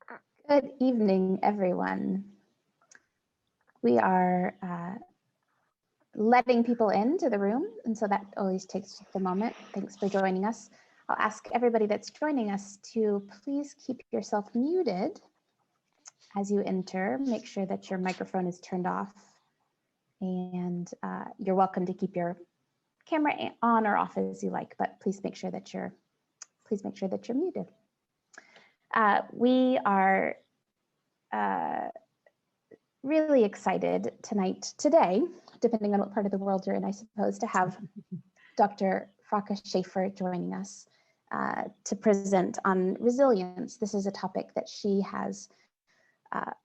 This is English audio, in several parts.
Good evening, everyone. We are letting people into the room, and so that always takes just a moment. Thanks for joining us. I'll ask everybody that's joining us to please keep yourself muted as you enter. Make sure that your microphone is turned off, and you're welcome to keep your camera on or off as you like, but please make sure that you're muted. We are really excited today, depending on what part of the world you're in, I suppose, to have Dr. Frauke Schaefer joining us to present on resilience. This is a topic that she has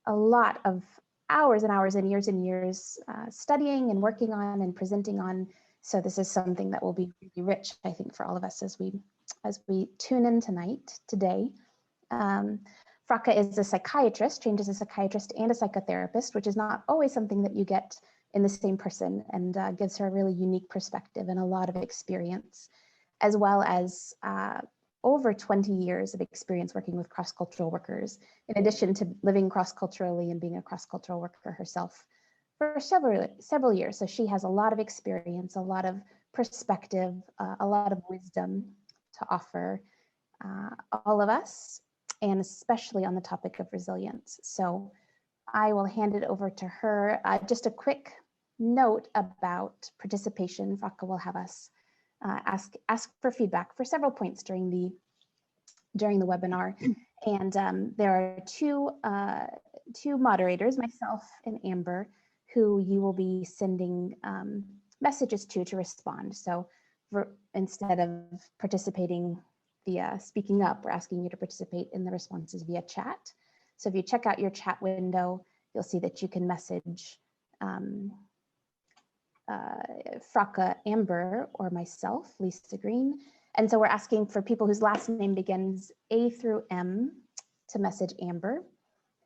a lot of hours and hours and years studying and working on and presenting on. So this is something that will be really rich, I think, for all of us as we tune in today. Frauke is a psychiatrist, trained as a psychiatrist and a psychotherapist, which is not always something that you get in the same person, and gives her a really unique perspective and a lot of experience, as well as over 20 years of experience working with cross-cultural workers, in addition to living cross-culturally and being a cross-cultural worker herself for several years. So she has a lot of experience, a lot of perspective, a lot of wisdom to offer all of us, and especially on the topic of resilience. So I will hand it over to her. Just a quick note about participation. Frauke will have us ask for feedback for several points during the webinar. And there are two moderators, myself and Amber, who you will be sending messages to respond. So instead of participating via speaking up, we're asking you to participate in the responses via chat. So if you check out your chat window, you'll see that you can message Frauke, Amber, or myself, Lisa Green. And so we're asking for people whose last name begins A through M to message Amber.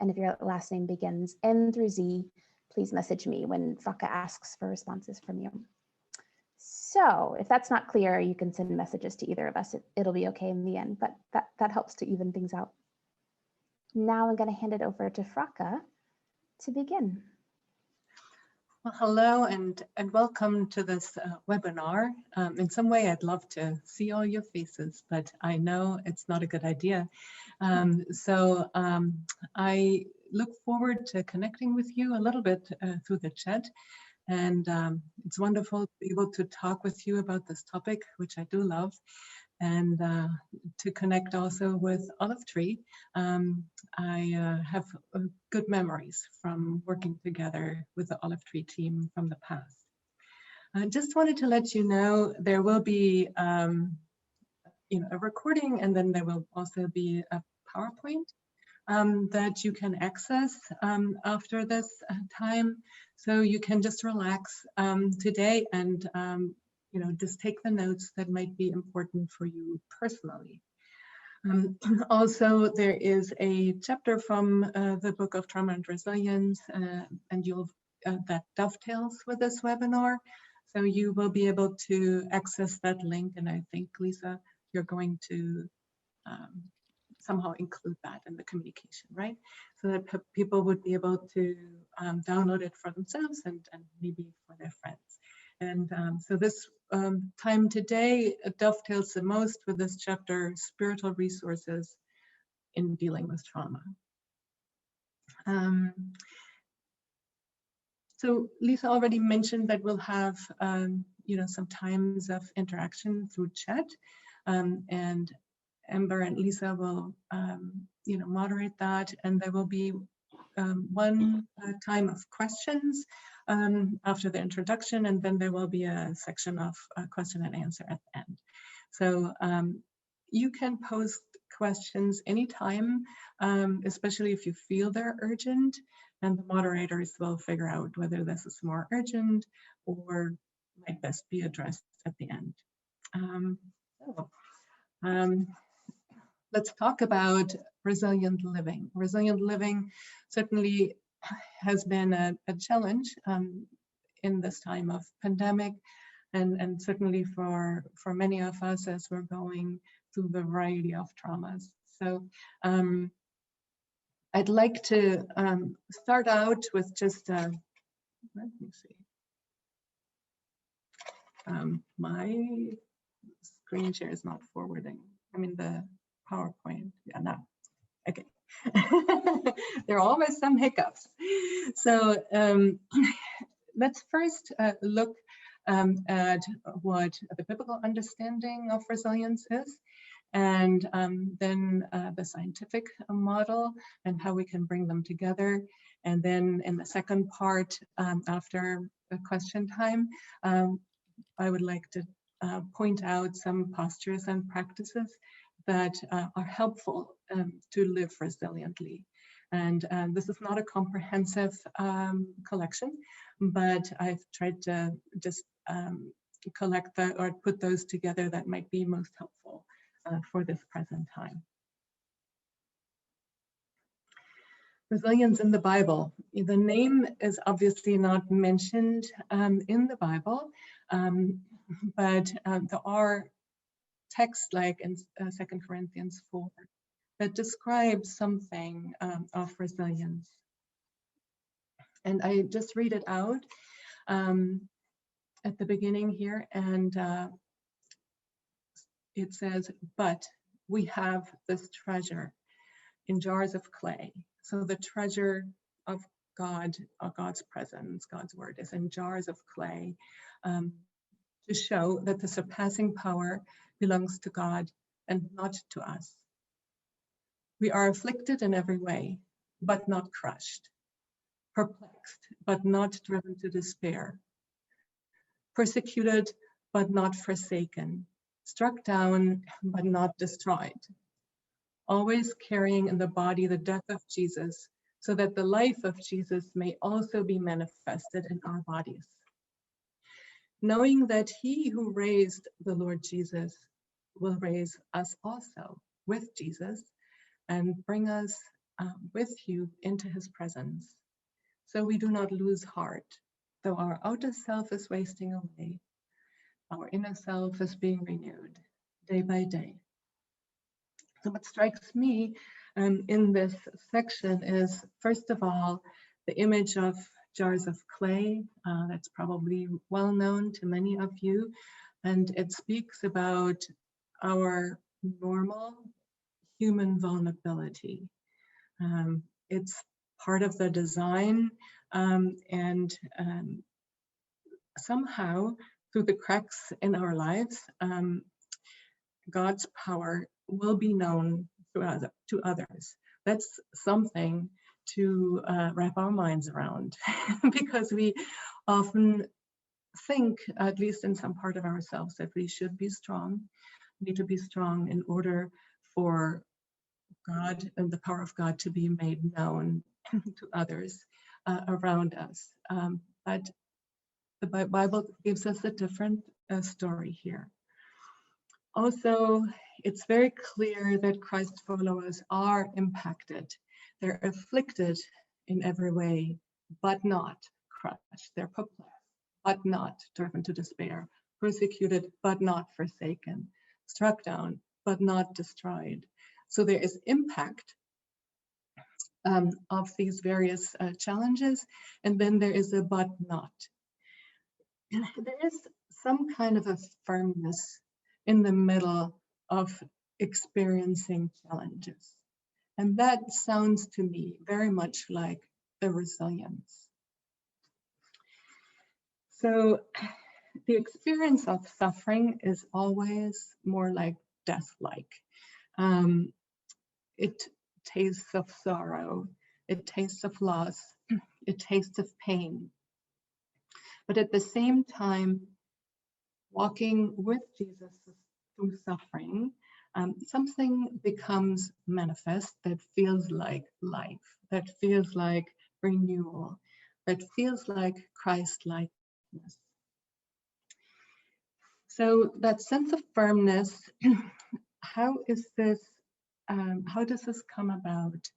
And if your last name begins N through Z, please message me when Frauke asks for responses from you. So if that's not clear, you can send messages to either of us. It'll be okay in the end, but that helps to even things out. Now I'm going to hand it over to Frauke to begin. Well, hello and welcome to this webinar. In some way, I'd love to see all your faces, but I know it's not a good idea. So I look forward to connecting with you a little bit through the chat. And it's wonderful to be able to talk with you about this topic, which I do love, and to connect also with Olive Tree. I have good memories from working together with the Olive Tree team from the past. I just wanted to let you know there will be a recording, and then there will also be a PowerPoint that you can access after this time. So you can just relax today and just take the notes that might be important for you personally. Also, there is a chapter from the book of Trauma and Resilience, and that dovetails with this webinar. So you will be able to access that link, and I think, Lisa, you're going to somehow include that in the communication, right? So that people would be able to download it for themselves and maybe for their friends. And so this time today dovetails the most with this chapter, Spiritual Resources in Dealing with Trauma. So Lisa already mentioned that we'll have some times of interaction through chat, and Amber and Lisa will moderate that, and there will be one time of questions after the introduction, and then there will be a section of question and answer at the end. So you can post questions anytime, especially if you feel they're urgent, and the moderators will figure out whether this is more urgent or might best be addressed at the end. Let's talk about resilient living. Resilient living certainly has been a challenge in this time of pandemic, and certainly for many of us as we're going through the variety of traumas. So I'd like to start out with just, let me see. My screen share is not forwarding. I mean the PowerPoint. Yeah, no. Okay. There are always some hiccups. So let's first look at what the biblical understanding of resilience is, and then the scientific model and how we can bring them together. And then in the second part, after question time, I would like to point out some postures and practices that are helpful to live resiliently. And this is not a comprehensive collection, but I've tried to just collect or put those together that might be most helpful for this present time. Resilience in the Bible. The name is obviously not mentioned in the Bible, but there are texts like in 2 Corinthians 4 that describe something of resilience. And I just read it out at the beginning here, and it says, "But we have this treasure in jars of clay." So the treasure of God, God's presence, God's word is in jars of clay, to show that the surpassing power belongs to God and not to us. We are afflicted in every way, but not crushed, perplexed, but not driven to despair, persecuted, but not forsaken, struck down, but not destroyed, always carrying in the body the death of Jesus, so that the life of Jesus may also be manifested in our bodies. Knowing that he who raised the Lord Jesus will raise us also with Jesus and bring us with you into his presence. So we do not lose heart, though our outer self is wasting away, our inner self is being renewed day by day. So what strikes me in this section is, first of all, the image of jars of clay. That's probably well known to many of you, and it speaks about our normal human vulnerability. It's part of the design, and somehow through the cracks in our lives, God's power will be known to others. That's something to wrap our minds around, because we often think, at least in some part of ourselves, that we should be strong, need to be strong in order for God and the power of God to be made known to others around us. But the Bible gives us a different story here. Also, it's very clear that Christ's followers are impacted. They're afflicted in every way, but not crushed. They're perplexed, but not driven to despair. Persecuted, but not forsaken. Struck down, but not destroyed. So there is impact of these various challenges, and then there is a but not. And there is some kind of a firmness in the middle of experiencing challenges. And that sounds to me very much like the resilience. So the experience of suffering is always more like death-like. It tastes of sorrow, it tastes of loss, it tastes of pain. But at the same time, walking with Jesus through suffering, something becomes manifest that feels like life, that feels like renewal, that feels like Christ-likeness. So that sense of firmness, how does this come about?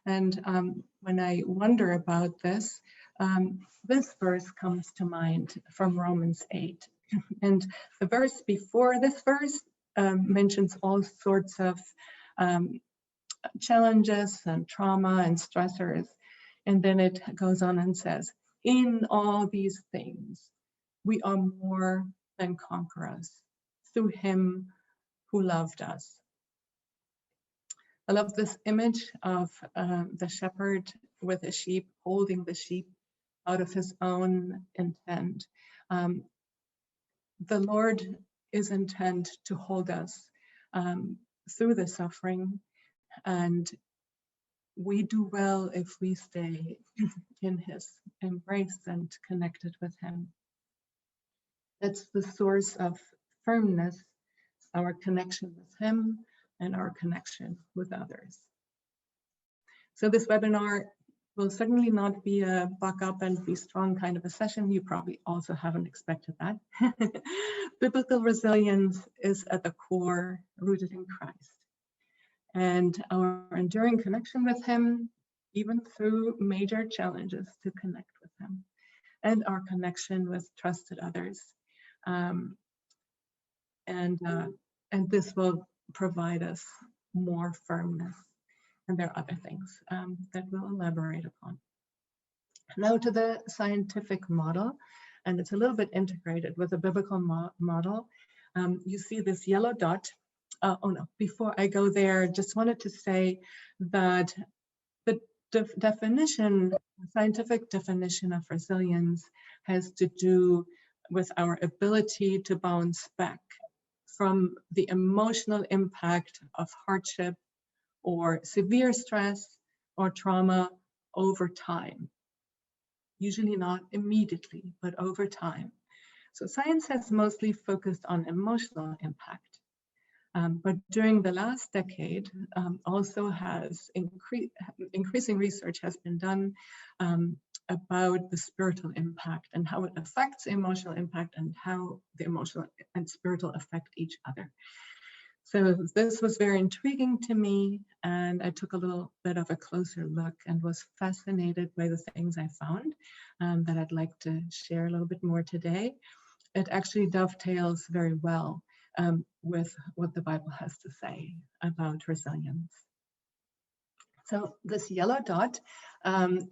And when I wonder about this, this verse comes to mind from Romans 8. And the verse before this verse mentions all sorts of challenges and trauma and stressors. And then it goes on and says, in all these things, we are more than conquerors through him who loved us. I love this image of the shepherd with a sheep, holding the sheep out of his own intent. The Lord is intent to hold us through the suffering, and we do well if we stay in his embrace and connected with him. That's the source of firmness, our connection with him and our connection with others. So this webinar will certainly not be a buck up and be strong kind of a session. You probably also haven't expected that. Biblical resilience is at the core, rooted in Christ. And our enduring connection with him, even through major challenges, to connect with him. And our connection with trusted others. And this will provide us more firmness. And there are other things that we'll elaborate upon. Now to the scientific model, and it's a little bit integrated with the biblical model. You see this yellow dot. Oh no, before I go there, just wanted to say that the scientific definition of resilience has to do with our ability to bounce back from the emotional impact of hardship or severe stress or trauma over time. Usually not immediately, but over time. So science has mostly focused on emotional impact. But during the last decade, also has increasing research has been done about the spiritual impact and how it affects emotional impact and how the emotional and spiritual affect each other. So this was very intriguing to me, and I took a little bit of a closer look and was fascinated by the things I found that I'd like to share a little bit more today. It actually dovetails very well with what the Bible has to say about resilience. So this yellow dot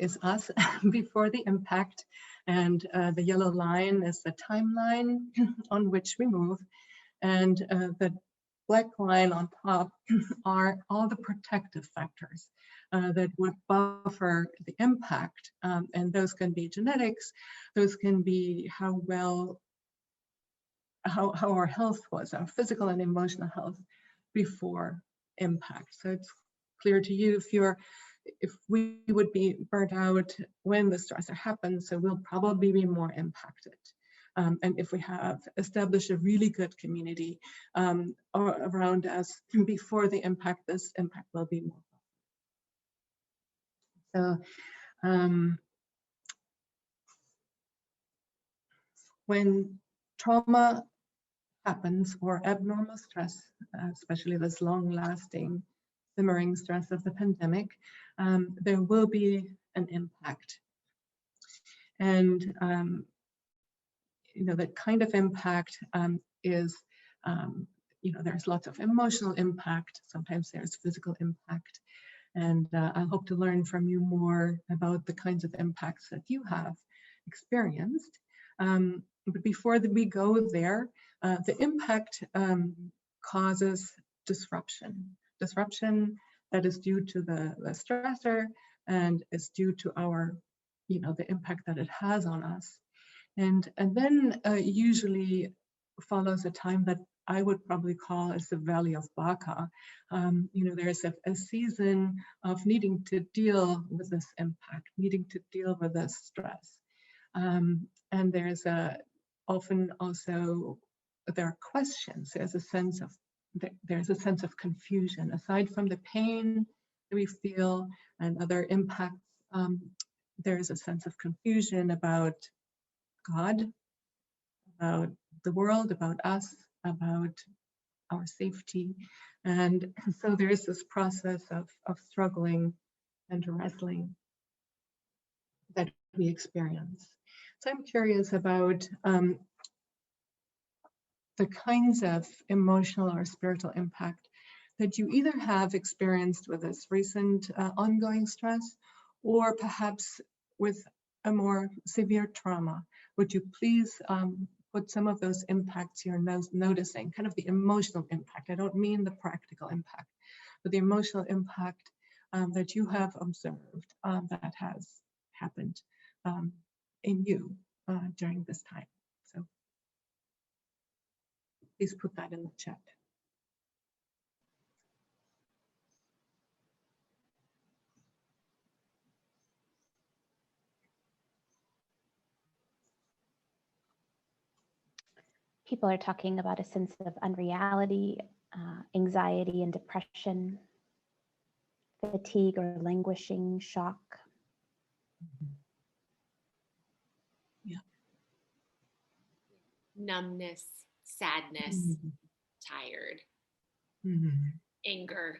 is us before the impact, and the yellow line is the timeline on which we move, and the black line on top are all the protective factors that would buffer the impact, and those can be genetics, those can be how our health was, our physical and emotional health before impact. So it's clear to you if we would be burnt out when the stressor happens, so we'll probably be more impacted. And if we have established a really good community around us before the impact, this impact will be more. So when trauma happens or abnormal stress, especially this long-lasting, simmering stress of the pandemic, there will be an impact. And that kind of impact is, there's lots of emotional impact. Sometimes there's physical impact. And I hope to learn from you more about the kinds of impacts that you have experienced. But before we go there, the impact causes disruption that is due to the stressor and is due to our, the impact that it has on us. And then usually follows a time that I would probably call as the Valley of Baca. There's a season of needing to deal with this impact, needing to deal with this stress. And there's often also, there are questions, there's a sense of confusion. Aside from the pain that we feel and other impacts, there's a sense of confusion about God, about the world, about us, about our safety. And so there is this process of struggling and wrestling that we experience. So I'm curious about the kinds of emotional or spiritual impact that you either have experienced with this recent ongoing stress, or perhaps with a more severe trauma. Would you please put some of those impacts you're noticing, kind of the emotional impact? I don't mean the practical impact, but the emotional impact that you have observed that has happened in you during this time. So please put that in the chat. People are talking about a sense of unreality, anxiety and depression, fatigue or languishing, shock. Yeah. Numbness, sadness, tired, anger,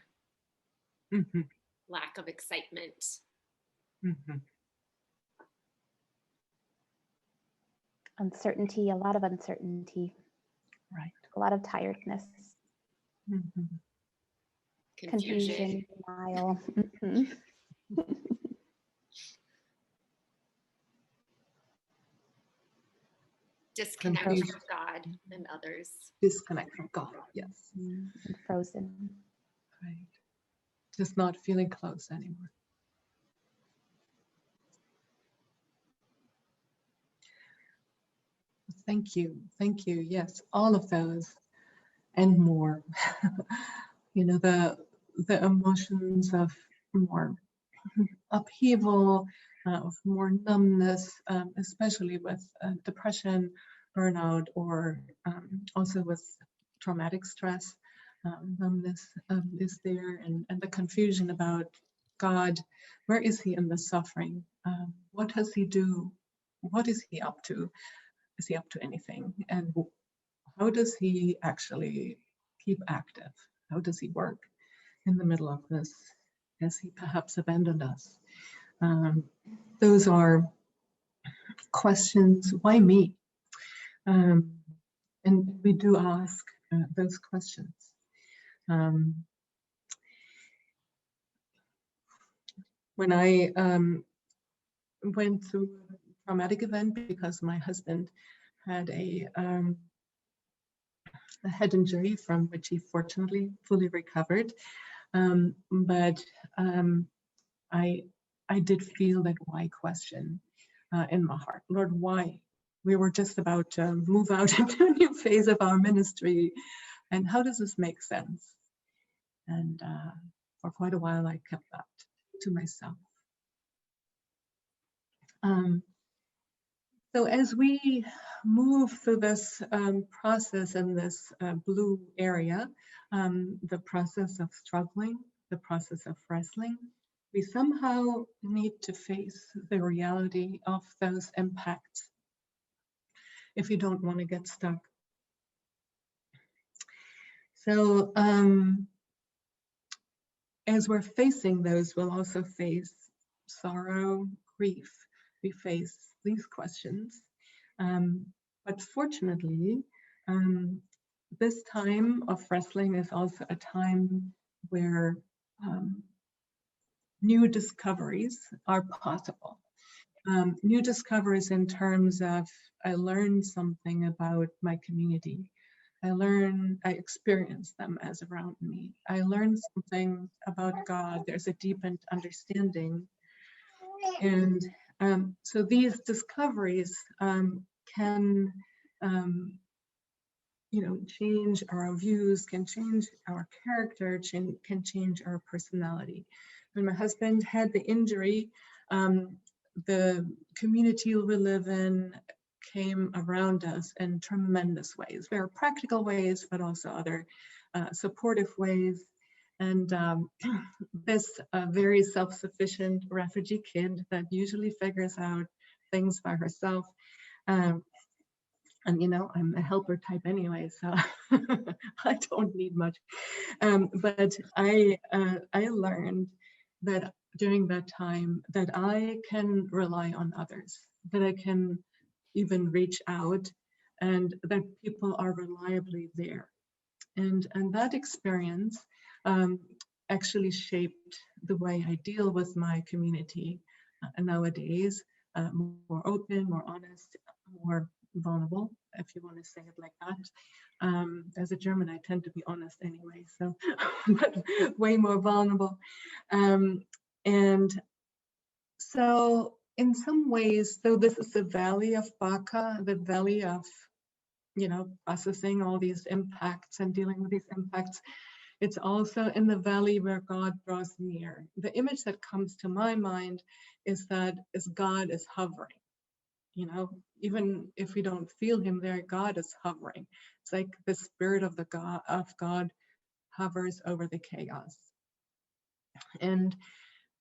lack of excitement. Uncertainty, a lot of uncertainty. Right. A lot of tiredness. Confusion. Denial. Disconnect from God and others. Disconnect from God, yes. And frozen. Right. Just not feeling close anymore. Thank you. Thank you. Yes, all of those and more. You know, the emotions of more upheaval, of more numbness, especially with depression, burnout, or also with traumatic stress. Numbness is there, and the confusion about God. Where is he in the suffering? What does he do? What is he up to? Is he up to anything? And how does he actually keep active? How does he work in the middle of this? Has he perhaps abandoned us? Those are questions. Why me? And we do ask those questions. When I went through a traumatic event because my husband had a head injury from which he fortunately fully recovered, but I did feel that why question in my heart. Lord, why? We were just about to move out into a new phase of our ministry, and how does this make sense? And for quite a while, I kept that to myself. So as we move through this process in this blue area, the process of struggling, the process of wrestling, we somehow need to face the reality of those impacts if you don't want to get stuck. So as we're facing those, we'll also face sorrow, grief. We face these questions. But fortunately, this time of wrestling is also a time where new discoveries are possible. New discoveries in terms of, I learned something about my community. I experience them as around me. I learned something about God. There's a deepened understanding. And so these discoveries can, change our views, can change our character, can change our personality. When my husband had the injury, the community we live in came around us in tremendous ways. There are practical ways, but also other supportive ways. And this very self-sufficient refugee kid that usually figures out things by herself. And I'm a helper type anyway, so I don't need much. But I learned that during that time that I can rely on others, that I can even reach out, and that people are reliably there. And that experience actually shaped the way I deal with my community nowadays. More open, more honest, more vulnerable, if you want to say it like that. As a German, I tend to be honest anyway, so but way more vulnerable. And so in some ways, though this is the valley of Baca, the valley of, processing all these impacts and dealing with these impacts, it's also in the valley where God draws near. The image that comes to my mind is that as God is hovering, even if we don't feel him there, God is hovering. It's like the spirit of God hovers over the chaos. And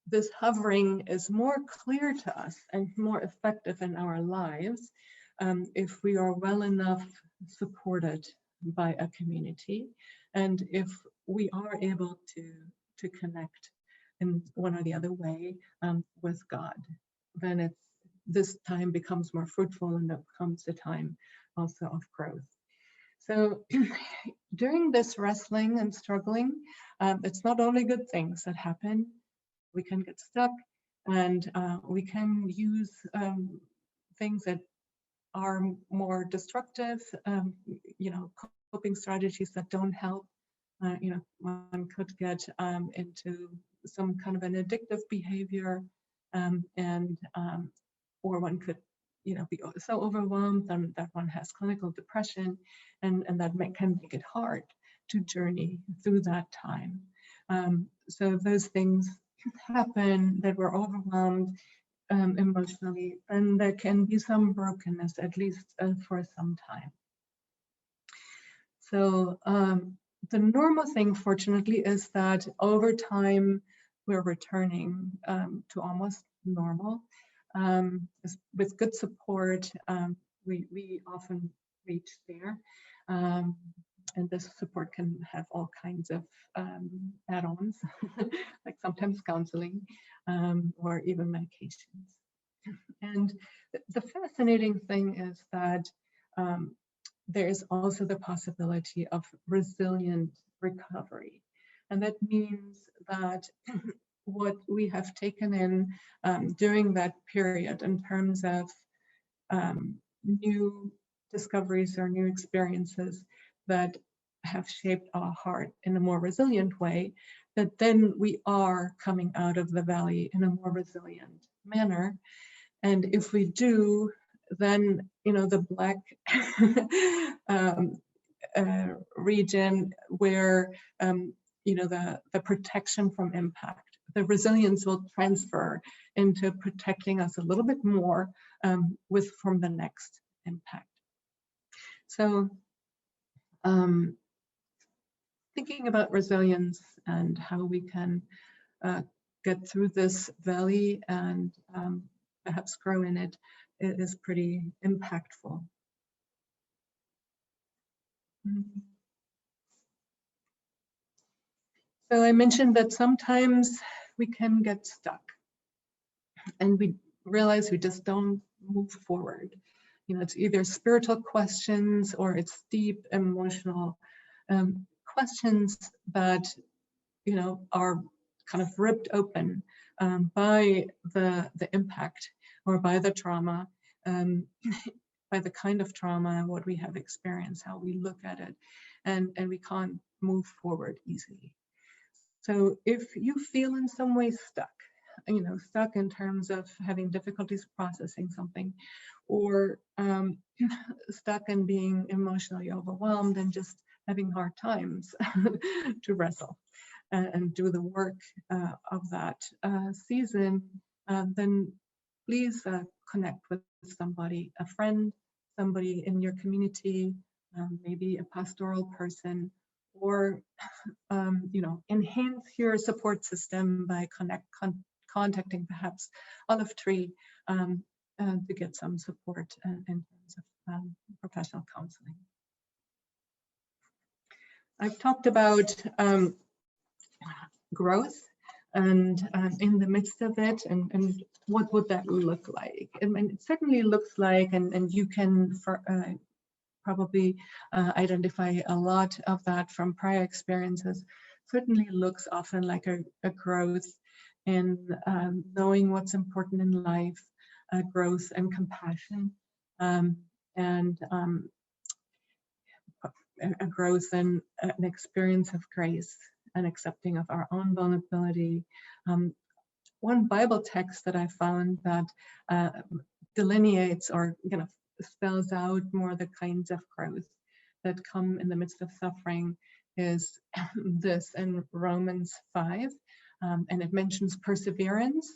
this hovering is more clear to us and more effective in our lives if we are well enough supported by a community, and if we are able to connect in one or the other way with God, then this time becomes more fruitful, and it becomes a time also of growth. So during this wrestling and struggling, it's not only good things that happen. We can get stuck, and we can use things that are more destructive, coping strategies that don't help. One could get into some kind of an addictive behavior, or one could, be so overwhelmed that one has clinical depression, and that can make it hard to journey through that time. So those things happen, that we're overwhelmed emotionally, and there can be some brokenness, at least for some time. So the normal thing, fortunately, is that over time we're returning to almost normal. With good support, we often reach there. And this support can have all kinds of add-ons, like sometimes counseling or even medications. And the fascinating thing is that there is also the possibility of resilient recovery. And that means that what we have taken in during that period in terms of new discoveries or new experiences that have shaped our heart in a more resilient way, that then we are coming out of the valley in a more resilient manner. And if we do, then the black region where the protection from impact, the resilience will transfer into protecting us a little bit more from the next impact. So thinking about resilience and how we can get through this valley and perhaps grow in it is pretty impactful. So I mentioned that sometimes we can get stuck and we realize we just don't move forward. It's either spiritual questions or it's deep emotional questions that are kind of ripped open by the impact or by the trauma, by the kind of trauma, what we have experienced, how we look at it, and we can't move forward easily. So if you feel in some way stuck, stuck in terms of having difficulties processing something, or stuck in being emotionally overwhelmed and just having hard times to wrestle and do the work of that season, then please connect with somebody, a friend, somebody in your community, maybe a pastoral person, or enhance your support system by contacting perhaps Olive Tree to get some support in terms of professional counseling. I've talked about growth and in the midst of it, and what would that look like? And it certainly looks like, and you can probably identify a lot of that from prior experiences, certainly looks often like a growth in knowing what's important in life, a growth and compassion, and a growth in an experience of grace and accepting of our own vulnerability. One Bible text that I found that delineates or spells out more the kinds of growth that come in the midst of suffering is this in Romans 5, and it mentions perseverance,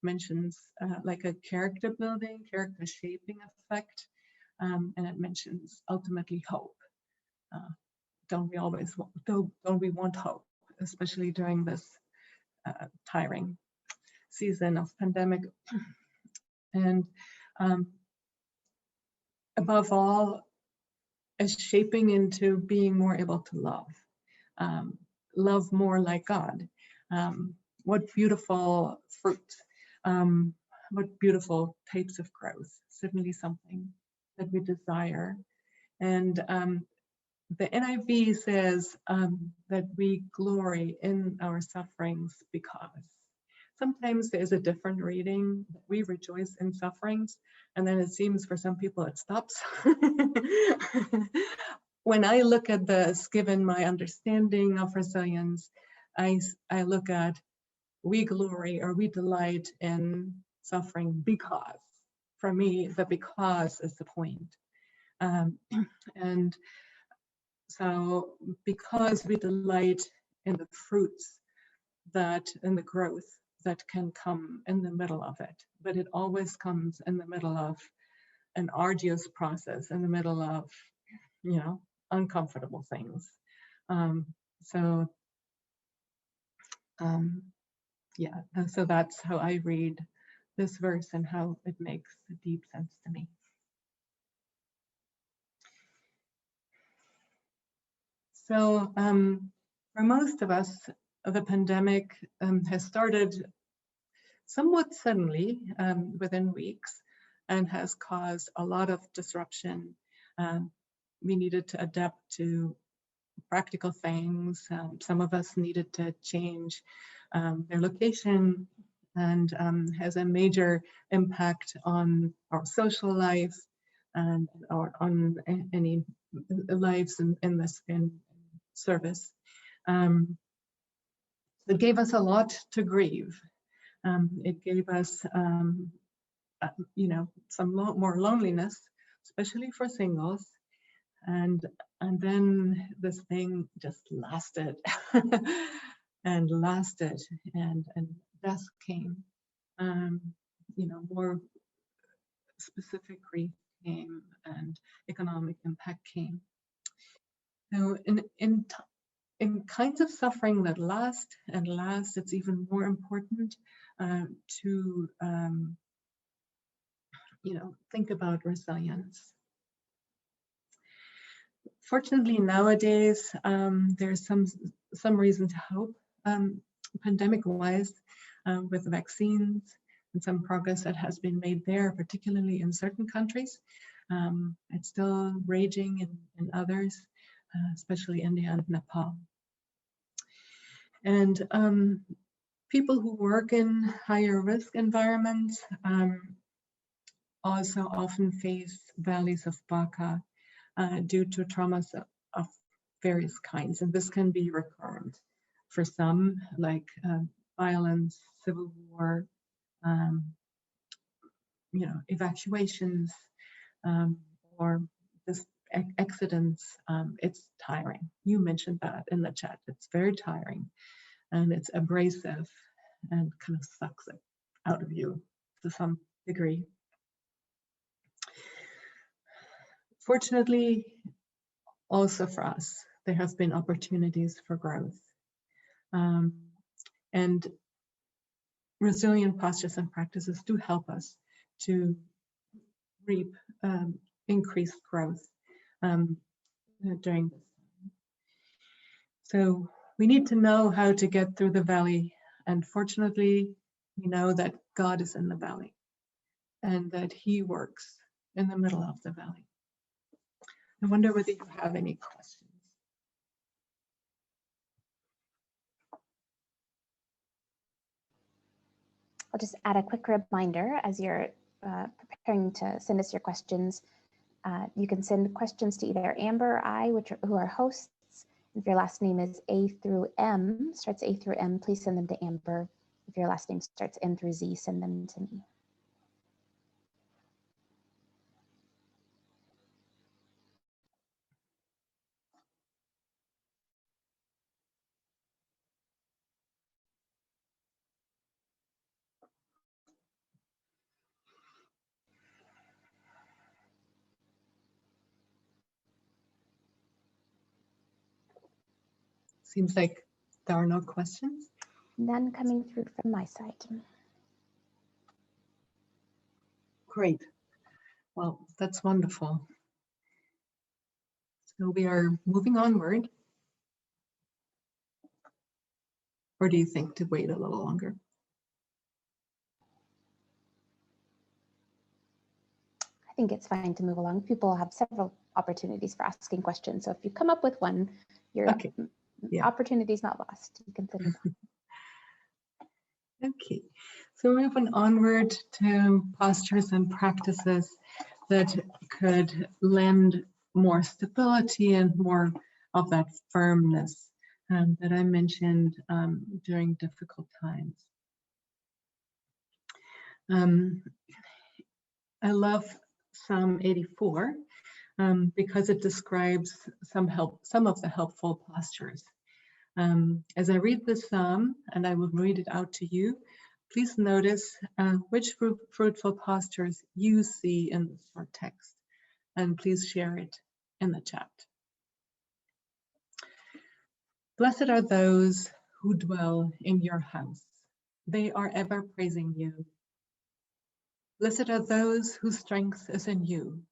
mentions like a character building, character shaping effect, and it mentions ultimately hope. Don't we want hope, especially during this tiring season of pandemic? And above all, is shaping into being more able to love more like God. What beautiful fruit, what beautiful types of growth, certainly something that we desire. And the NIV says that we glory in our sufferings because. Sometimes there's a different reading. We rejoice in sufferings, and then it seems for some people it stops. When I look at this, given my understanding of resilience, I look at we glory or we delight in suffering because. For me, the because is the point. And so because we delight in the fruits in the growth that can come in the middle of it, but it always comes in the middle of an arduous process, in the middle of, uncomfortable things. So that's how I read this verse and how it makes a deep sense to me. So for most of us, the pandemic has started somewhat suddenly within weeks and has caused a lot of disruption. We needed to adapt to practical things. Some of us needed to change their location, and has a major impact on our social life and on any lives in service. It gave us a lot to grieve. It gave us, some more loneliness, especially for singles. And then this thing just lasted and lasted, and death came. More specific grief came, and economic impact came. So in kinds of suffering that last, it's even more important to think about resilience. Fortunately, nowadays there's some reason to hope, pandemic-wise, with vaccines and some progress that has been made there, particularly in certain countries. It's still raging in others, especially India and Nepal. And people who work in higher risk environments also often face valleys of Baca due to traumas of various kinds. And this can be recurrent for some, like violence, civil war, evacuations, or this accidents. It's tiring. You mentioned that in the chat. It's very tiring, and it's abrasive and kind of sucks it out of you to some degree. Fortunately, also for us, there have been opportunities for growth. And resilient postures and practices do help us to reap increased growth during this time. So we need to know how to get through the valley. And fortunately, we know that God is in the valley and that He works in the middle of the valley. I wonder whether you have any questions. I'll just add a quick reminder as you're preparing to send us your questions. You can send questions to either Amber or I, who are hosts. If your last name is A through M, starts A through M, please send them to Amber. If your last name starts N through Z, send them to me. Seems like there are no questions. None coming through from my side. Great. Well, that's wonderful. So we are moving onward. Or do you think to wait a little longer? I think it's fine to move along. People have several opportunities for asking questions. So if you come up with one, your opportunity is not lost. You can send it on. Okay, so we're moving onward to postures and practices that could lend more stability and more of that firmness that I mentioned during difficult times. I love Psalm 84 because it describes some of the helpful postures. As I read the psalm, and I will read it out to you, please notice which fruitful postures you see in the short text, and please share it in the chat. Blessed are those who dwell in your house. They are ever praising you. Blessed are those whose strength is in you,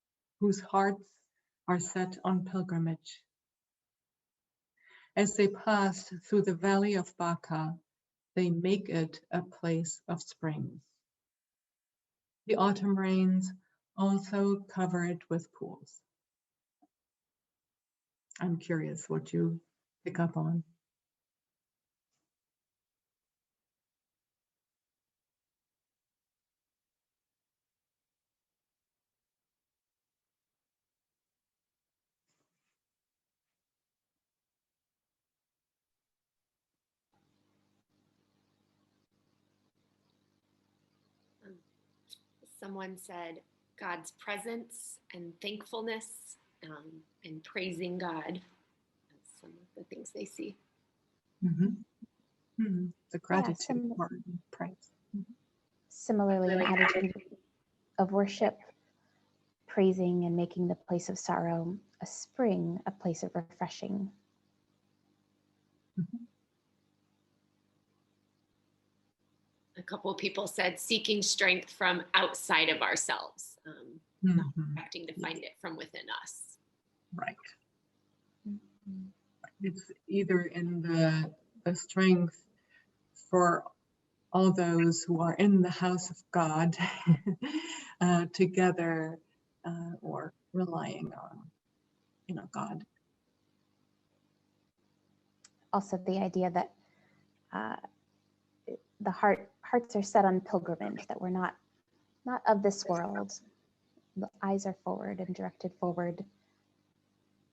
whose hearts are set on pilgrimage. As they pass through the valley of Baca, they make it a place of springs. The autumn rains also cover it with pools. I'm curious what you pick up on. Someone said God's presence and thankfulness and praising God. That's some of the things they see. The gratitude or praise. Similarly, an attitude of worship, praising and making the place of sorrow a spring, a place of refreshing. A couple of people said seeking strength from outside of ourselves, not expecting to find it from within us. Right. It's either in the strength for all those who are in the house of God together or relying on God. Also the idea that the hearts are set on pilgrimage, that we're not of this world. The eyes are forward and directed forward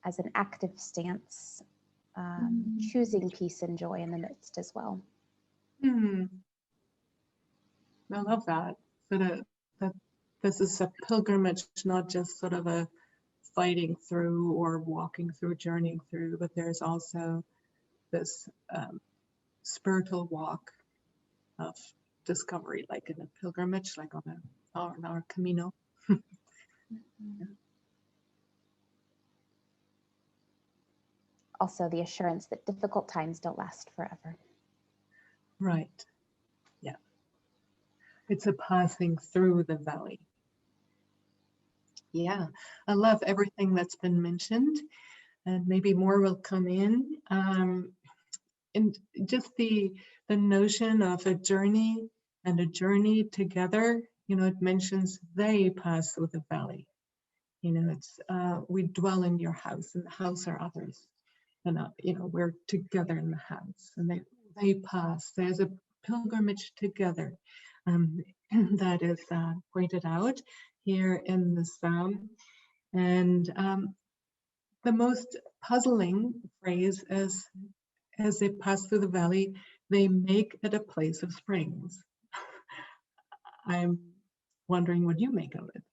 as an active stance, choosing peace and joy in the midst as well. I love that. That this is a pilgrimage, not just sort of a fighting through or walking through, journeying through, but there's also this spiritual walk of discovery, like in a pilgrimage, like on our Camino. Also, the assurance that difficult times don't last forever. Right. Yeah. It's a passing through the valley. Yeah, I love everything that's been mentioned, and maybe more will come in. And just the notion of a journey and a journey together, it mentions they pass through the valley. It's we dwell in your house, and the house are others. And we're together in the house, and they pass. There's a pilgrimage together. that is pointed out here in the psalm. And the most puzzling phrase is, as they pass through the valley, they make it a place of springs. I'm wondering what you make of it.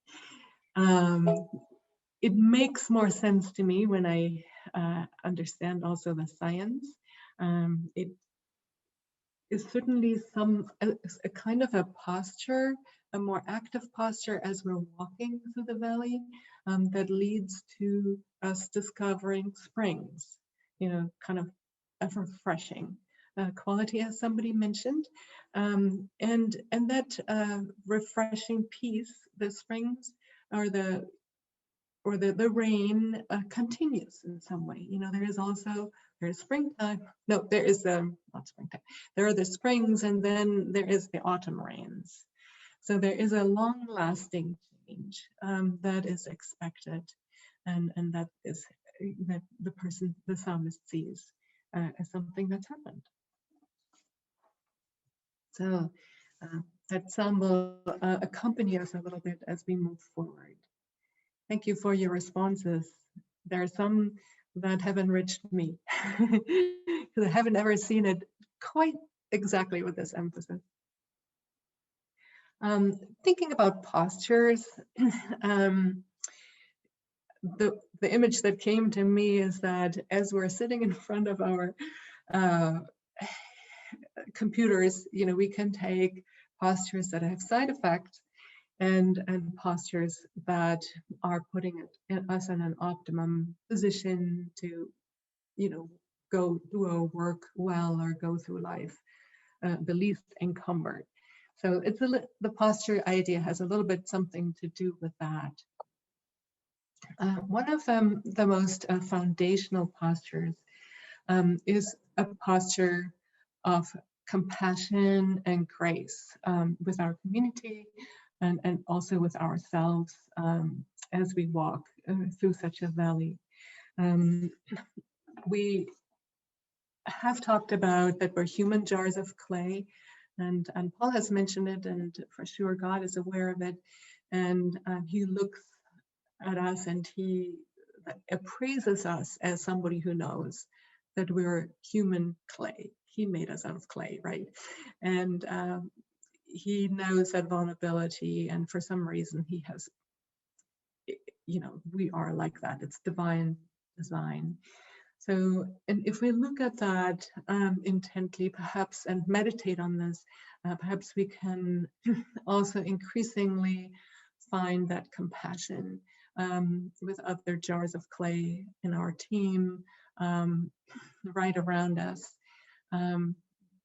It makes more sense to me when I understand also the science. It is certainly a kind of a posture, a more active posture as we're walking through the valley, that leads to us discovering springs, kind of a refreshing quality, as somebody mentioned. And that refreshing piece, the springs, or the rain continues in some way. There's springtime. No, there is not springtime. There are the springs, and then there is the autumn rains. So there is a long-lasting change that is expected, and that the psalmist sees as something that's happened. So that psalm will accompany us a little bit as we move forward. Thank you for your responses. There are some that have enriched me because I haven't ever seen it quite exactly with this emphasis. Thinking about postures, the image that came to me is that as we're sitting in front of our computers, we can take postures that have side effects and postures that are putting us in an optimum position to, go do our work well or go through life the least encumbered. So the posture idea has a little bit something to do with that. One of the most foundational postures is a posture of compassion and grace with our community and also with ourselves as we walk through such a valley. We have talked about that we're human jars of clay, and Paul has mentioned it, and for sure God is aware of it, and he looks at us and he appraises us as somebody who knows that we're human clay. He made us out of clay, right? And he knows that vulnerability, and for some reason he has, we are like that. It's divine design. So, and if we look at that intently, perhaps, and meditate on this, perhaps we can also increasingly find that compassion with other jars of clay in our team, right around us,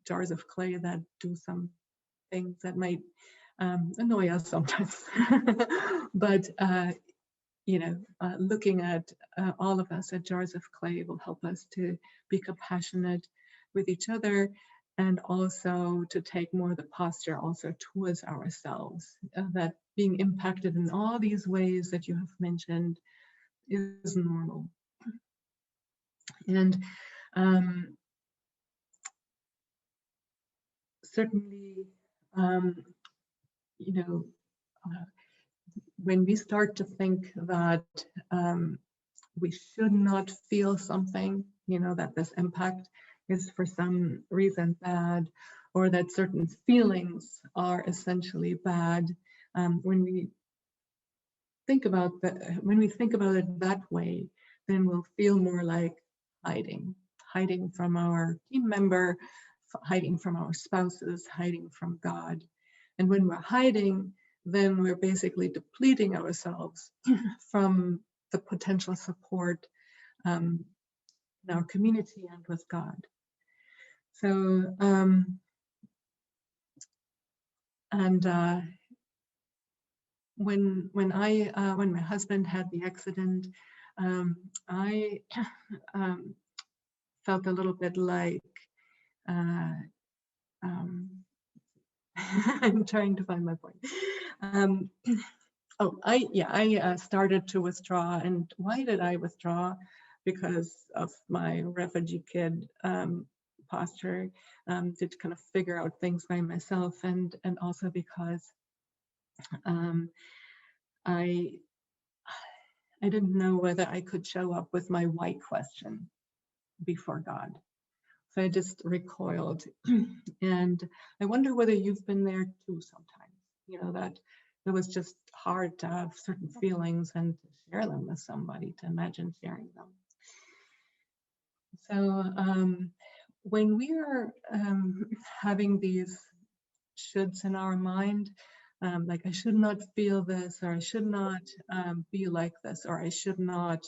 jars of clay that do some things that might annoy us sometimes. But, looking at all of us as jars of clay will help us to be compassionate with each other, and also to take more of the posture also towards ourselves, that being impacted in all these ways that you have mentioned is normal. And certainly, when we start to think that we should not feel something, that this impact is for some reason bad, or that certain feelings are essentially bad, when we think about it that way, then we'll feel more like hiding from our team member, hiding from our spouses, hiding from God. And when we're hiding, then we're basically depleting ourselves from the potential support in our community and with God. So, when my husband had the accident, I felt a little bit like I'm trying to find my point. I started to withdraw. And why did I withdraw? Because of my refugee kid posture to kind of figure out things by myself, and also because I didn't know whether I could show up with my why question before God. So I just recoiled. And I wonder whether you've been there too sometimes, you know, that it was just hard to have certain feelings and to share them with somebody, to imagine sharing them. So when we are having these shoulds in our mind, like I should not feel this, or I should not be like this, or I should not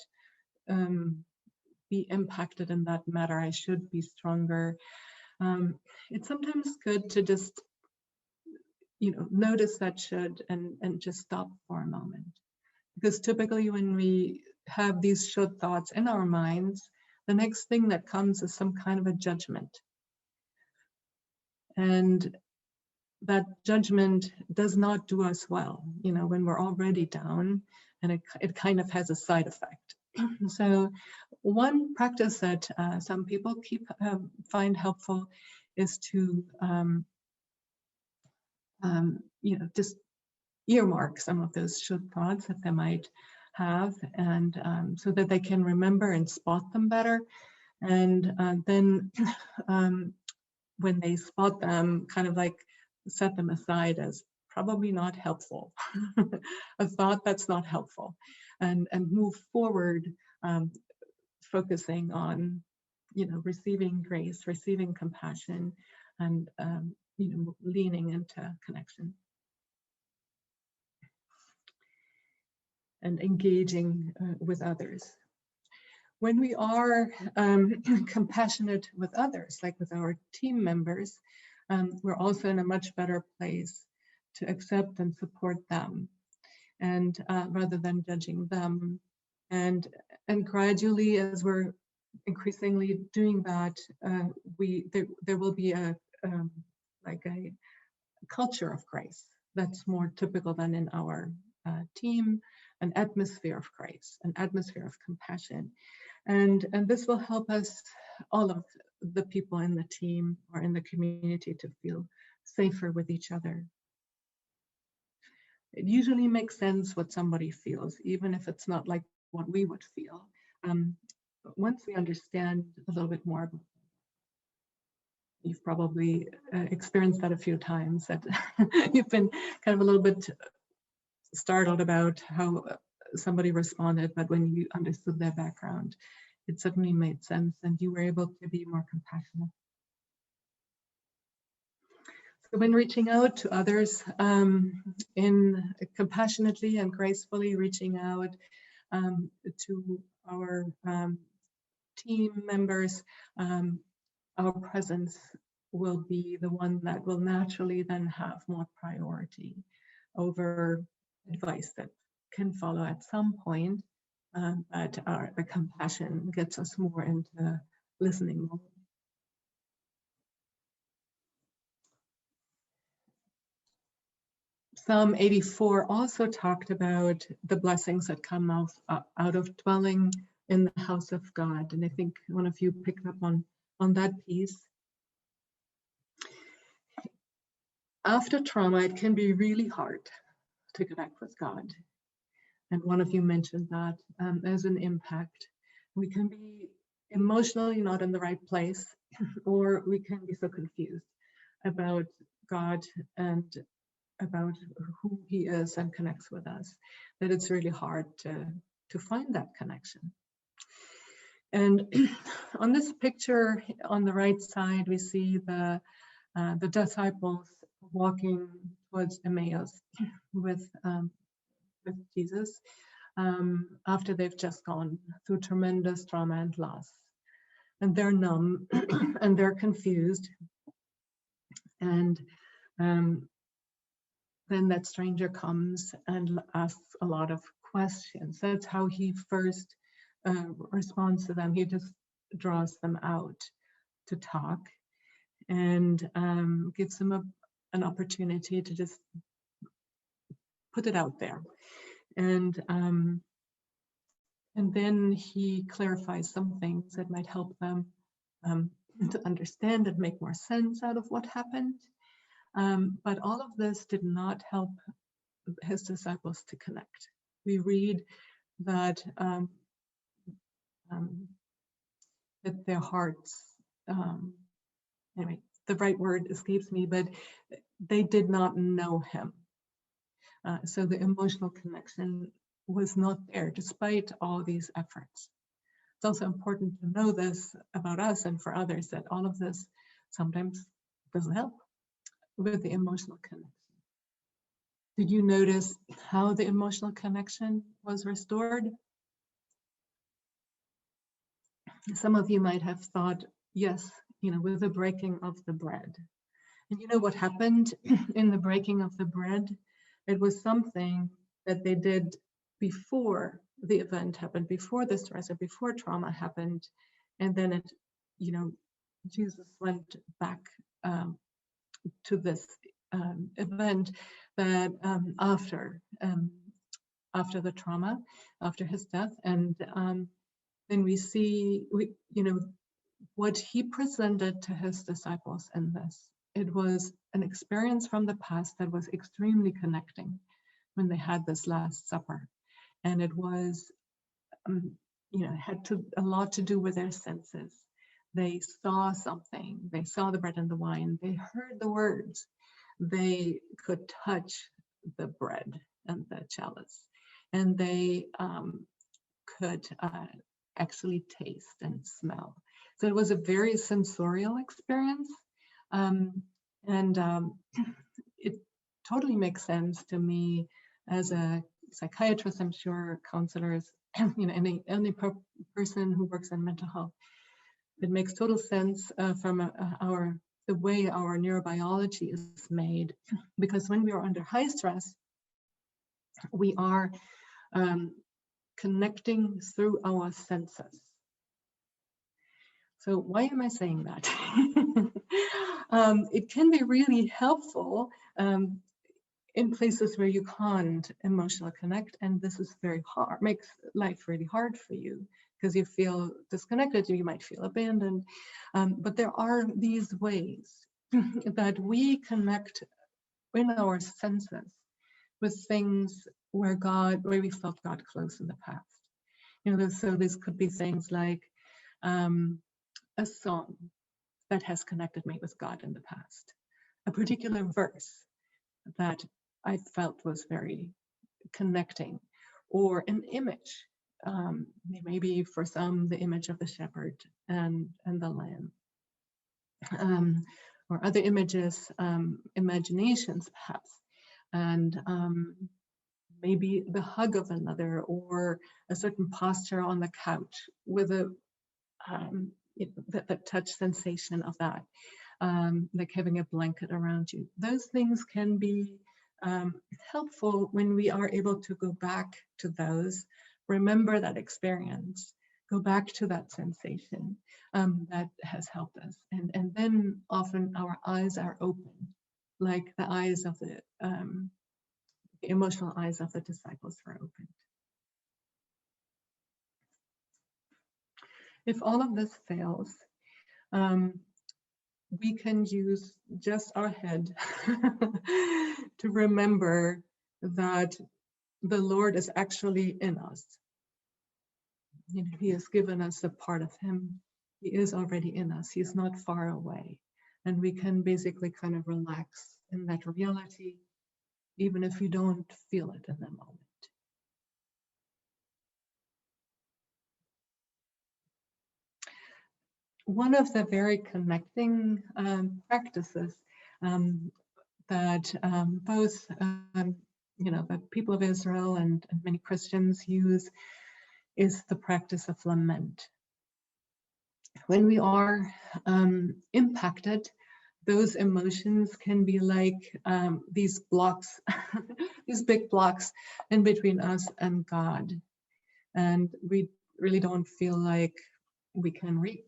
be impacted in that matter, I should be stronger. It's sometimes good to just, you know, notice that should and just stop for a moment. Because typically when we have these should thoughts in our minds, the next thing that comes is some kind of a judgment. And that judgment does not do us well, you know, when we're already down, and it kind of has a side effect. So one practice that some people find helpful is to, you know, just earmark some of those should thoughts that they might have, and so that they can remember and spot them better. And then when they spot them, kind of like set them aside as probably not helpful, a thought that's not helpful, and move forward, focusing on, you know, receiving grace, receiving compassion, and you know, leaning into connection and engaging with others. When we are compassionate with others, like with our team members, we're also in a much better place to accept and support them, and rather than judging them. And gradually, as we're increasingly doing that, there will be a like a culture of grace that's more typical than in our team, an atmosphere of grace, an atmosphere of compassion. And this will help us, all of the people in the team or in the community, to feel safer with each other. It usually makes sense what somebody feels, even if it's not like what we would feel. But once we understand a little bit more, you've probably experienced that a few times, that you've been kind of a little bit startled about how somebody responded, but when you understood their background, it suddenly made sense, and you were able to be more compassionate. So when reaching out to others, in compassionately and gracefully reaching out to our team members, our presence will be the one that will naturally then have more priority over advice that can follow at some point, but the compassion gets us more into listening mode. Psalm 84 also talked about the blessings that come out of dwelling in the house of God. And I think one of you picked up on that piece. After trauma, it can be really hard to connect with God. And one of you mentioned that as an impact. We can be emotionally not in the right place, or we can be so confused about God and about who he is and connects with us, that it's really hard to find that connection. And on this picture on the right side, we see the disciples walking towards Emmaus with Jesus after they've just gone through tremendous trauma and loss. And they're numb and they're confused. And then that stranger comes and asks a lot of questions. That's how he first responds to them. He just draws them out to talk, and gives them an opportunity to just put it out there. And then he clarifies some things that might help them to understand and make more sense out of what happened. But all of this did not help his disciples to connect. We read that that their hearts, anyway, the right word escapes me, but they did not know him. So the emotional connection was not there despite all these efforts. It's also important to know this about us and for others, that all of this sometimes doesn't help with the emotional connection. Did you notice how the emotional connection was restored? Some of you might have thought, yes, with the breaking of the bread. And you know what happened in the breaking of the bread? It was something that they did before the event happened, before the stress or before trauma happened. And then Jesus went back to this event that after the trauma, after his death. And then we see, what he presented to his disciples in this. It was an experience from the past that was extremely connecting when they had this Last Supper. And it was, had a lot to do with their senses. They saw something. They saw the bread and the wine. They heard the words. They could touch the bread and the chalice. And they could actually taste and smell. So it was a very sensorial experience. It totally makes sense to me as a psychiatrist, I'm sure counselors, any person who works in mental health. It makes total sense from the way our neurobiology is made, because when we are under high stress, we are connecting through our senses. So why am I saying that? It can be really helpful in places where you can't emotionally connect, and this is very hard, makes life really hard for you because you feel disconnected, you might feel abandoned. But there are these ways that we connect in our senses with things where we felt God close in the past. So this could be things like a song that has connected me with God in the past, a particular verse that I felt was very connecting, or an image, maybe for some the image of the shepherd and the lamb, or other images, imaginations perhaps, and maybe the hug of another, or a certain posture on the couch with the touch sensation of that, like having a blanket around you. Those things can be helpful when we are able to go back to those, remember that experience, go back to that sensation that has helped us. And then often our eyes are open, like the eyes of the emotional eyes of the disciples were opened. If all of this fails, we can use just our head to remember that the Lord is actually in us. He has given us a part of him. He is already in us. He's not far away. And we can basically kind of relax in that reality, even if you don't feel it in the moment. One of the very connecting practices that both the people of Israel and many Christians use is the practice of lament. When we are impacted, those emotions can be like these blocks, these big blocks in between us and God. And we really don't feel like we can reach.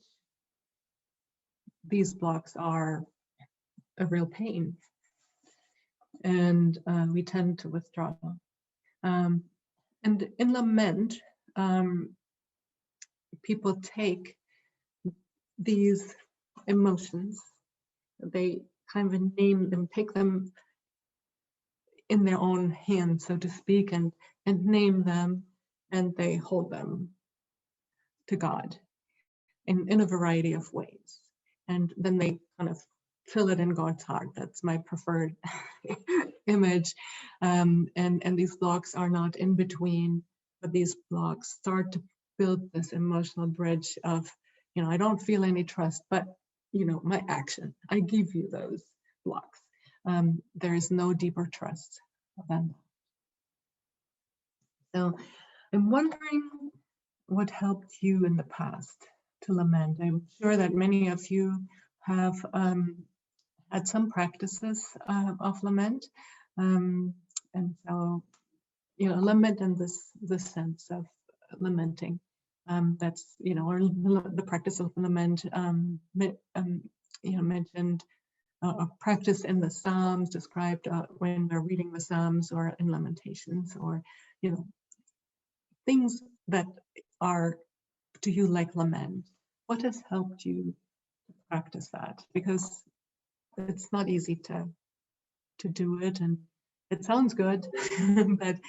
These blocks are a real pain, and we tend to withdraw. And in lament, people take these emotions. They kind of name them, take them in their own hands, so to speak, and name them, and they hold them to God in a variety of ways. And then they kind of fill it in God's heart. That's my preferred image. And these blocks are not in between, but these blocks start to build this emotional bridge of, I don't feel any trust, but, my action, I give you those blocks. There is no deeper trust than that. So I'm wondering what helped you in the past to lament. I'm sure that many of you have had some practices of lament. And so, lament in this sense of lamenting. That's, or the practice of lament, mentioned a practice in the Psalms, described when we're reading the Psalms or in Lamentations, or, things that are to you like lament. What has helped you practice that? Because it's not easy to do it, and it sounds good, but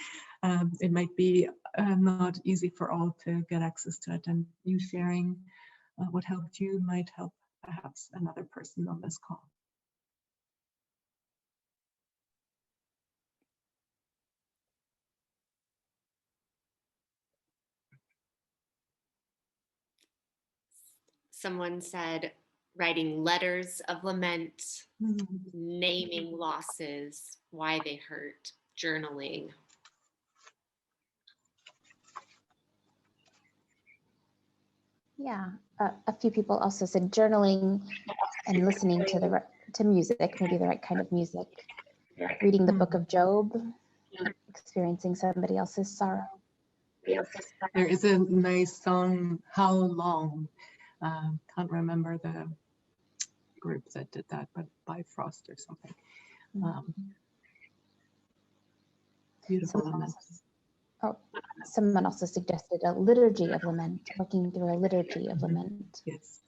it might be not easy for all to get access to it. And you sharing what helped you might help perhaps another person on this call. Someone said writing letters of lament, naming losses, why they hurt, journaling. Yeah, a few people also said journaling and listening to music, maybe the right kind of music, reading the book of Job, experiencing somebody else's sorrow. There is a nice song, How Long? Can't remember the group that did that, but by Frost or something. Beautiful lament. Someone also suggested a liturgy of lament, working through a liturgy of lament. Yes.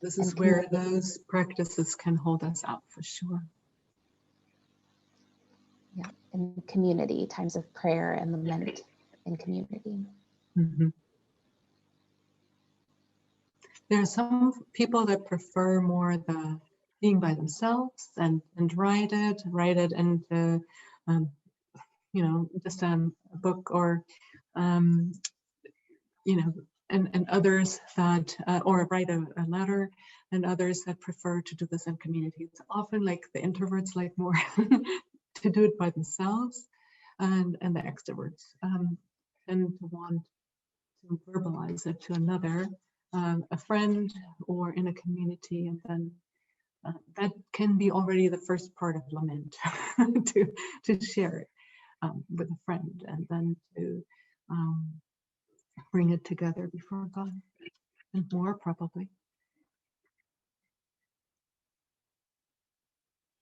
This is where those practices can hold us up for sure. Yeah, in community, times of prayer and lament in community. There are some people that prefer more the being by themselves and write it into just a book, or and others that or write a letter, and others that prefer to do this in community. It's often like the introverts like more to do it by themselves, and the extroverts tend to want to verbalize it to another, a friend or in a community, and then that can be already the first part of lament to share it with a friend, and then to bring it together before God, and more probably.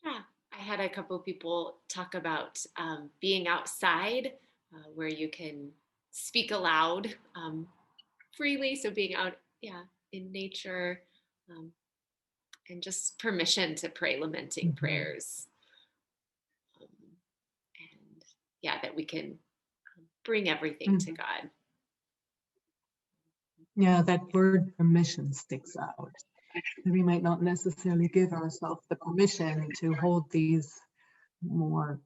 Yeah, I had a couple of people talk about being outside where you can speak aloud freely. So being out, in nature, and just permission to pray lamenting prayers. And that we can bring everything to God. Yeah, that word permission sticks out. We might not necessarily give ourselves the permission to hold these more,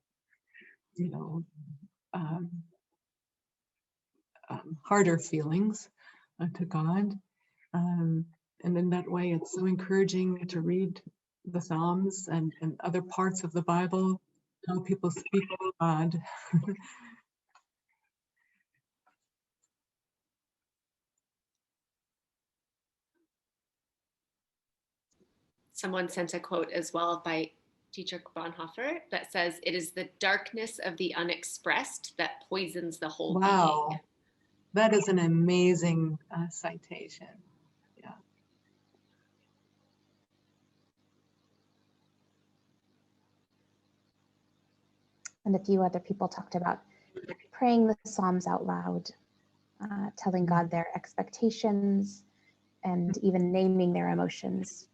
harder feelings to God. And in that way, it's so encouraging to read the Psalms and other parts of the Bible, how people speak of God. Someone sent a quote as well by Dietrich Bonhoeffer that says, "It is the darkness of the unexpressed that poisons the whole being." That is an amazing citation. Yeah. And a few other people talked about praying the Psalms out loud, telling God their expectations and even naming their emotions,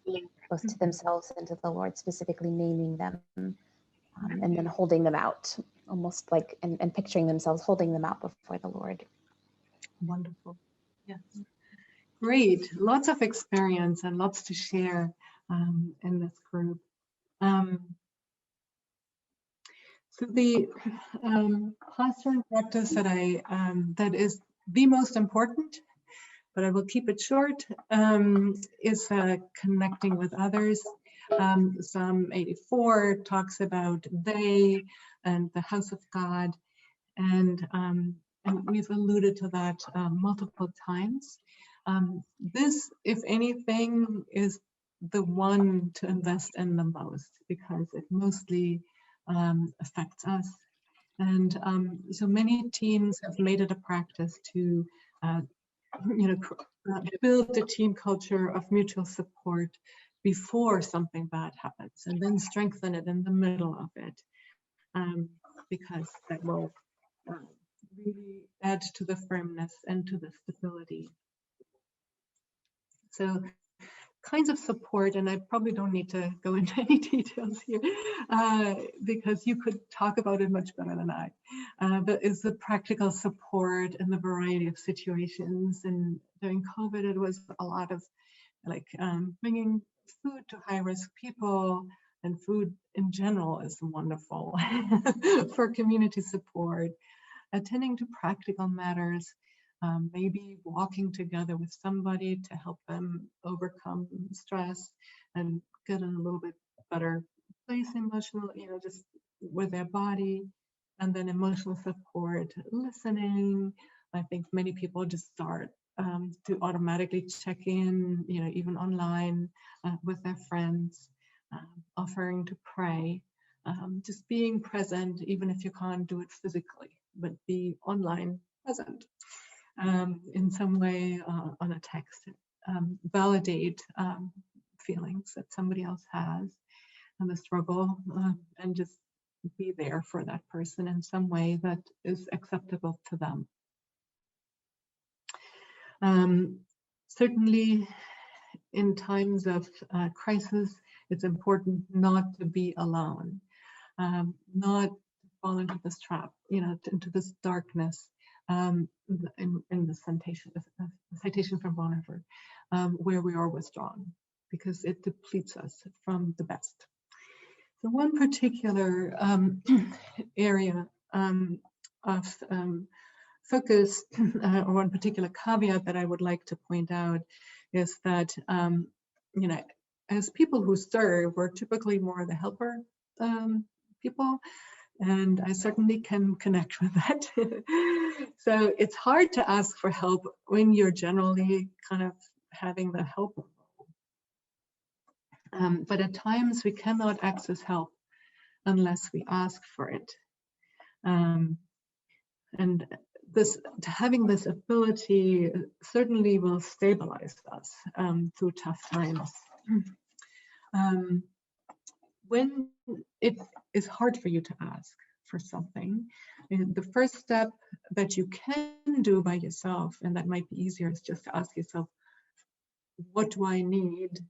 both to themselves and to the Lord, specifically naming them, and then holding them out, almost like, and picturing themselves holding them out before the Lord. Wonderful. Yes. Great. Lots of experience and lots to share in this group. So the posture and practice that that is the most important, but I will keep it short, is connecting with others. Psalm 84 talks about they and the house of God, and we've alluded to that multiple times. This, if anything, is the one to invest in the most, because it mostly affects us. And so many teams have made it a practice to build a team culture of mutual support before something bad happens, and then strengthen it in the middle of it, because that will really add to the firmness and to the stability. So kinds of support, and I probably don't need to go into any details here, because you could talk about it much better than I, but is the practical support in the variety of situations. And during COVID, it was a lot of like bringing food to high-risk people, and food in general is wonderful for community support, attending to practical matters, maybe walking together with somebody to help them overcome stress and get in a little bit better place emotionally, just with their body. And then emotional support, listening. I think many people just start to automatically check in, even online with their friends, offering to pray, just being present, even if you can't do it physically, but be online present in some way on a text. Validate feelings that somebody else has and the struggle, and just be there for that person in some way that is acceptable to them. Certainly in times of crisis, it's important not to be alone, not fall into this trap, into this darkness, in the citation from Bonhoeffer, where we are withdrawn, because it depletes us from the best. So one particular area of focus, or one particular caveat that I would like to point out, is that as people who serve, we're typically more the helper people, and I certainly can connect with that. So it's hard to ask for help when you're generally kind of having the help role. But at times we cannot access help unless we ask for it. And having this ability certainly will stabilize us through tough times. When it is hard for you to ask for something, the first step that you can do by yourself, and that might be easier, is just to ask yourself, what do I need?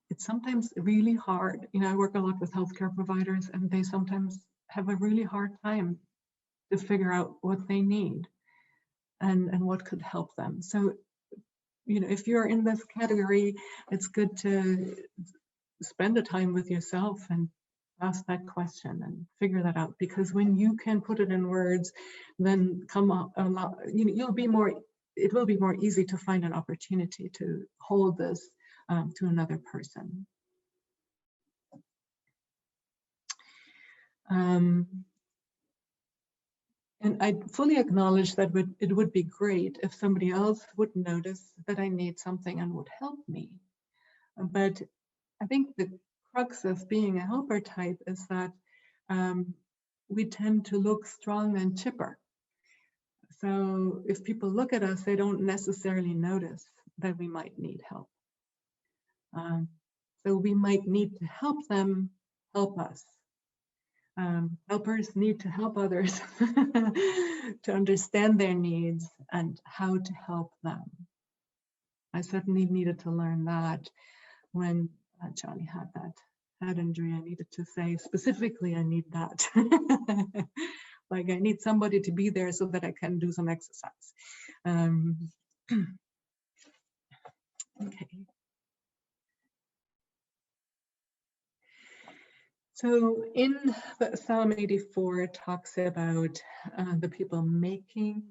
It's sometimes really hard. I work a lot with healthcare providers, and they sometimes have a really hard time to figure out what they need and what could help them. So, if you're in this category, it's good to spend the time with yourself and ask that question and figure that out, because when you can put it in words, then come up a lot, it will be more easy to find an opportunity to hold this to another person. And I fully acknowledge that it would be great if somebody else would notice that I need something and would help me. But I think the crux of being a helper type is that we tend to look strong and chipper. So if people look at us, they don't necessarily notice that we might need help. So we might need to help them help us. helpers need to help others to understand their needs and how to help them. I certainly needed to learn that when Johnny had that head injury. I needed to say specifically, I need that. Like I need somebody to be there so that I can do some exercise. Okay. So in Psalm 84, it talks about the people making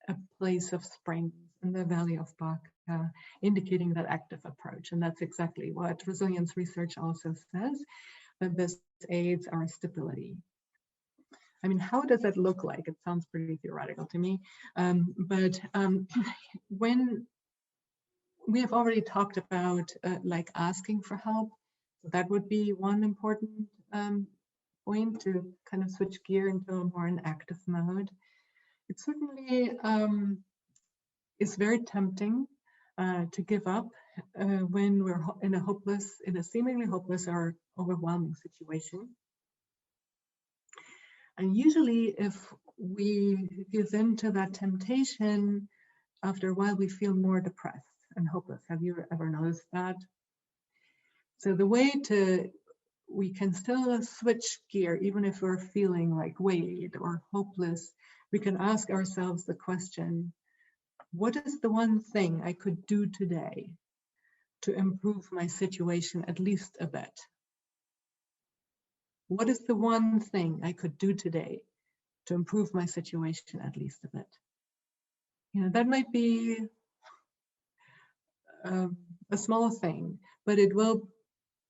a place of springs in the valley of Baca, indicating that active approach. And that's exactly what resilience research also says, that this aids our stability. I mean, how does that look like? It sounds pretty theoretical to me. But when we have already talked about like asking for help, so that would be one important point to kind of switch gear into a more an active mode. It certainly is very tempting to give up when we're in a seemingly hopeless or overwhelming situation. And usually if we give in to that temptation, after a while we feel more depressed and hopeless. Have you ever noticed that? So the way we can still switch gear, even if we're feeling like weighed or hopeless, we can ask ourselves the question, what is the one thing I could do today to improve my situation at least a bit? What is the one thing I could do today to improve my situation at least a bit? You know, that might be a small thing, but it will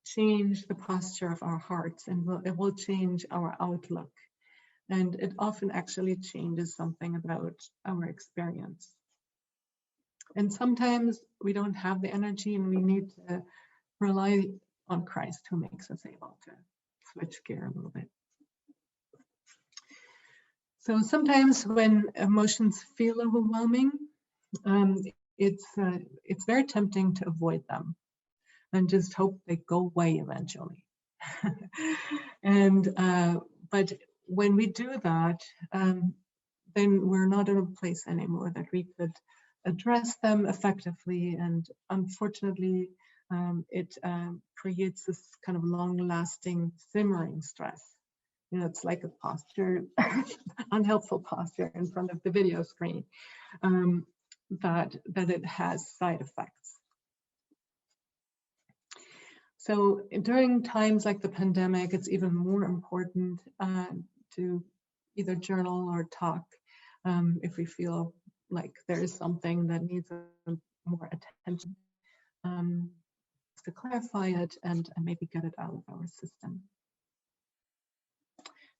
change the posture of our hearts, and it will change our outlook. And it often actually changes something about our experience. And sometimes we don't have the energy and we need to rely on Christ, who makes us able to switch gear a little bit. So sometimes when emotions feel overwhelming, it's very tempting to avoid them and just hope they go away eventually. But when we do that, then we're not in a place anymore that we could address them effectively. And unfortunately, it creates this kind of long-lasting simmering stress. You know, it's like a posture, unhelpful posture in front of the video screen, that it has side effects. So during times like the pandemic, it's even more important to either journal or talk if we feel like there is something that needs more attention, to clarify it and maybe get it out of our system.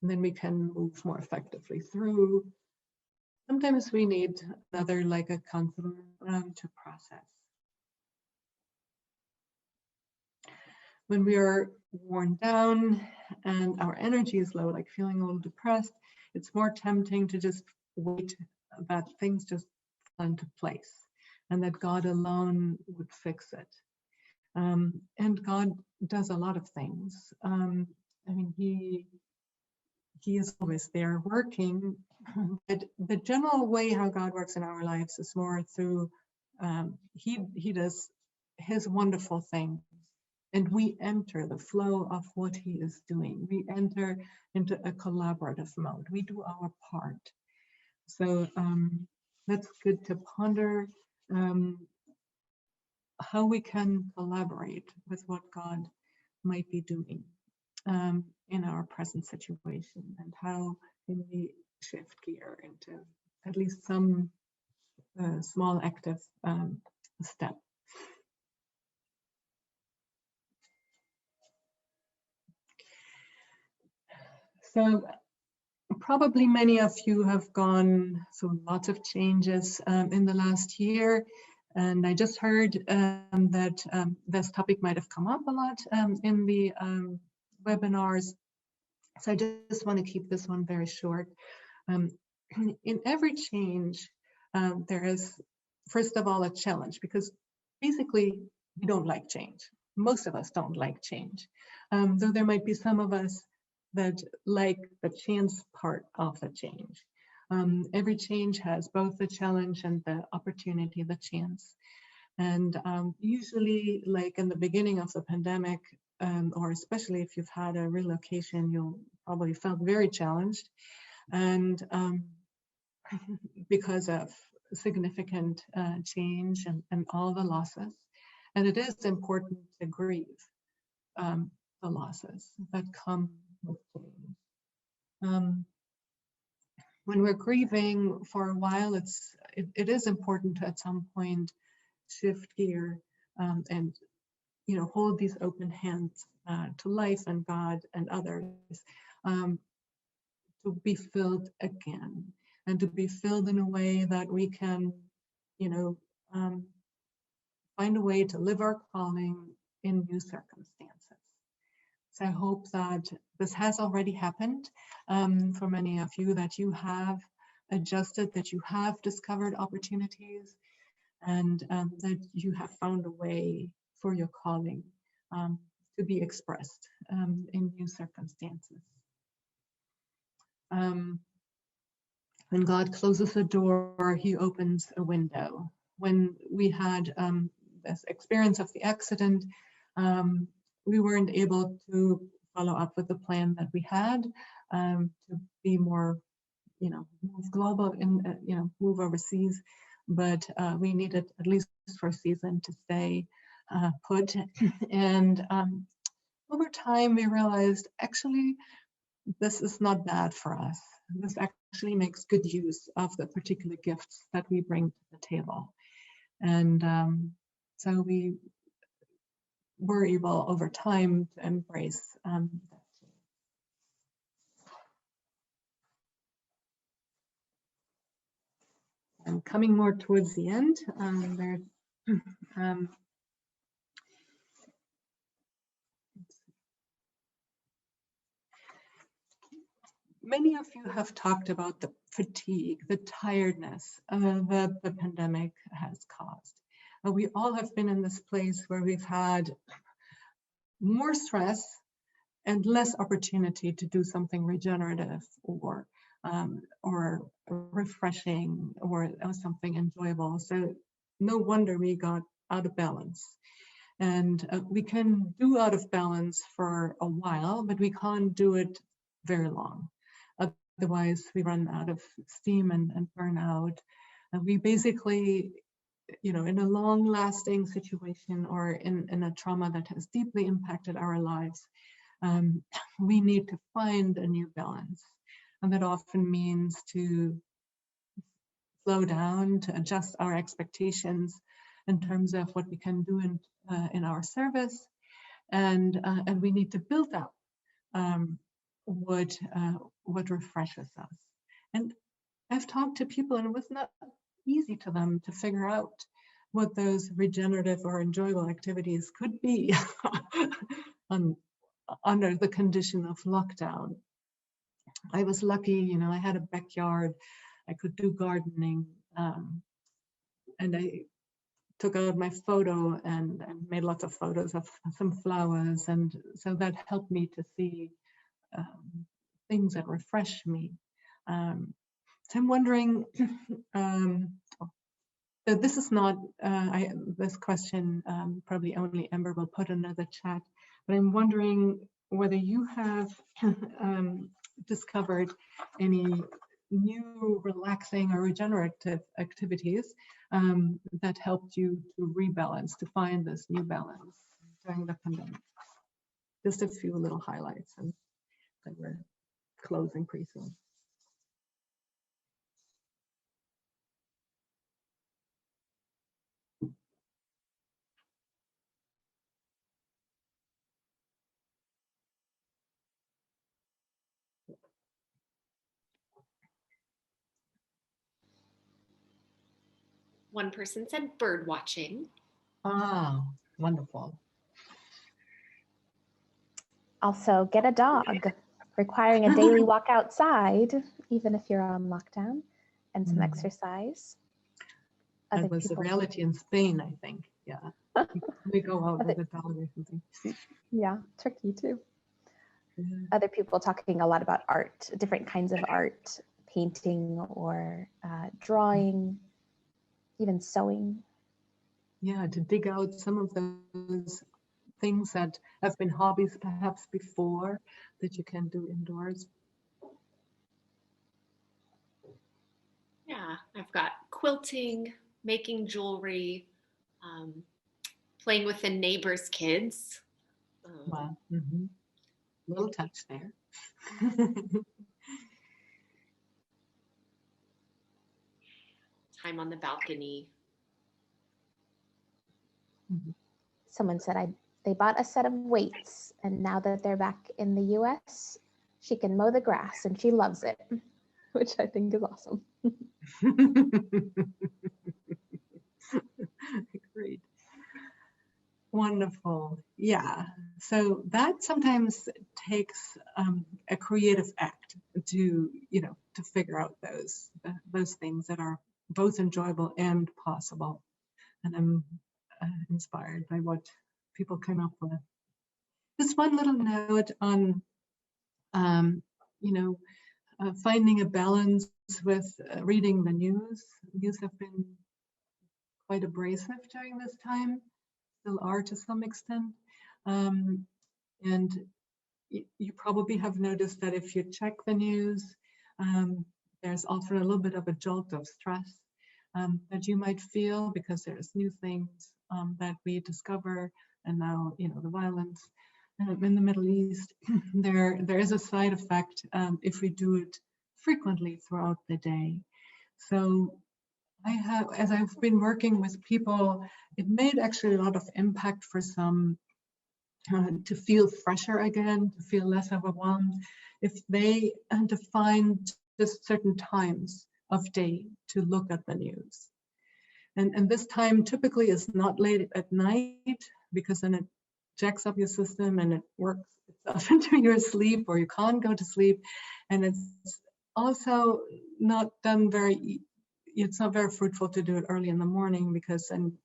And then we can move more effectively through. Sometimes we need another, like a counselor, to process. When we are worn down and our energy is low, like feeling a little depressed, it's more tempting to just wait that things just fall into place and that God alone would fix it. And God does a lot of things. I mean, He is always there working, but the general way how God works in our lives is more through, He does His wonderful thing. And we enter the flow of what He is doing. We enter into a collaborative mode. We do our part. So that's good to ponder how we can collaborate with what God might be doing in our present situation, and how can we shift gear into at least some small active step. So probably many of you have gone through lots of changes in the last year. And I just heard that this topic might have come up a lot in the webinars. So I just want to keep this one very short. In every change, there is, first of all, a challenge, because basically we don't like change. Most of us don't like change. Though there might be some of us that like the chance part of the change. Every change has both the challenge and the opportunity, the chance. And usually, like in the beginning of the pandemic, or especially if you've had a relocation, you'll probably felt very challenged. And because of significant change and all the losses. And it is important to grieve the losses that come with change. When we're grieving for a while, it is important to at some point shift gear and hold these open hands to life and God and others, to be filled again, and to be filled in a way that we can, find a way to live our calling in new circumstances. So I hope that this has already happened for many of you, that you have adjusted, that you have discovered opportunities, and that you have found a way for your calling to be expressed in new circumstances. When God closes a door, he opens a window. When we had this experience of the accident, we weren't able to follow up with the plan that we had to be more, move global and, move overseas. But we needed, at least for a season, to stay put. And over time, we realized, actually, this is not bad for us. This actually makes good use of the particular gifts that we bring to the table. And so we were able over time to embrace that. And coming more towards the end, many of you have talked about the fatigue, the tiredness that the pandemic has caused. We all have been in this place where we've had more stress and less opportunity to do something regenerative or refreshing or something enjoyable. So no wonder we got out of balance. And we can do out of balance for a while, but we can't do it very long. Otherwise, we run out of steam and burn out. And we basically, in a long-lasting situation or in a trauma that has deeply impacted our lives, we need to find a new balance. And that often means to slow down, to adjust our expectations in terms of what we can do in our service. And we need to build up what refreshes us. And I've talked to people, and it was not easy to them to figure out what those regenerative or enjoyable activities could be under the condition of lockdown. I was lucky, I had a backyard, I could do gardening, and I took out my photo and made lots of photos of some flowers, and so that helped me to see things that refresh me. So I'm wondering, so this is not, this question probably only Amber will put in the chat, but I'm wondering whether you have discovered any new relaxing or regenerative activities that helped you to rebalance, to find this new balance during the pandemic. Just a few little highlights, and then we're closing pretty soon. One person said bird watching. Ah, wonderful. Also, get a dog, requiring a daily walk outside, even if you're on lockdown, and some exercise. That was the reality in Spain, I think. Yeah, we go out with a dog or something. Yeah, Turkey too. other people talking a lot about art, different kinds of art, painting or drawing, even sewing. Yeah, to dig out some of those things that have been hobbies perhaps before that you can do indoors. Yeah, I've got quilting, making jewelry, playing with the neighbors' kids. Wow. Little touch there. Time on the balcony. Someone said they bought a set of weights, and now that they're back in the US, she can mow the grass and she loves it, which I think is awesome. Great. Wonderful. Yeah. So that sometimes takes a creative act to, to figure out those things that are both enjoyable and possible. And I'm inspired by what people come up with. Just one little note on, finding a balance with reading the news. News have been quite abrasive during this time, still are to some extent. And you probably have noticed that if you check the news, there's often a little bit of a jolt of stress that you might feel because there's new things that we discover, and now the violence in the Middle East. There is a side effect if we do it frequently throughout the day. So as I've been working with people, it made actually a lot of impact for some to feel fresher again, to feel less overwhelmed, if they define just certain times of day to look at the news. And this time typically is not late at night, because then it jacks up your system and it works itself into your sleep, or you can't go to sleep. And it's also not done it's not very fruitful to do it early in the morning, because then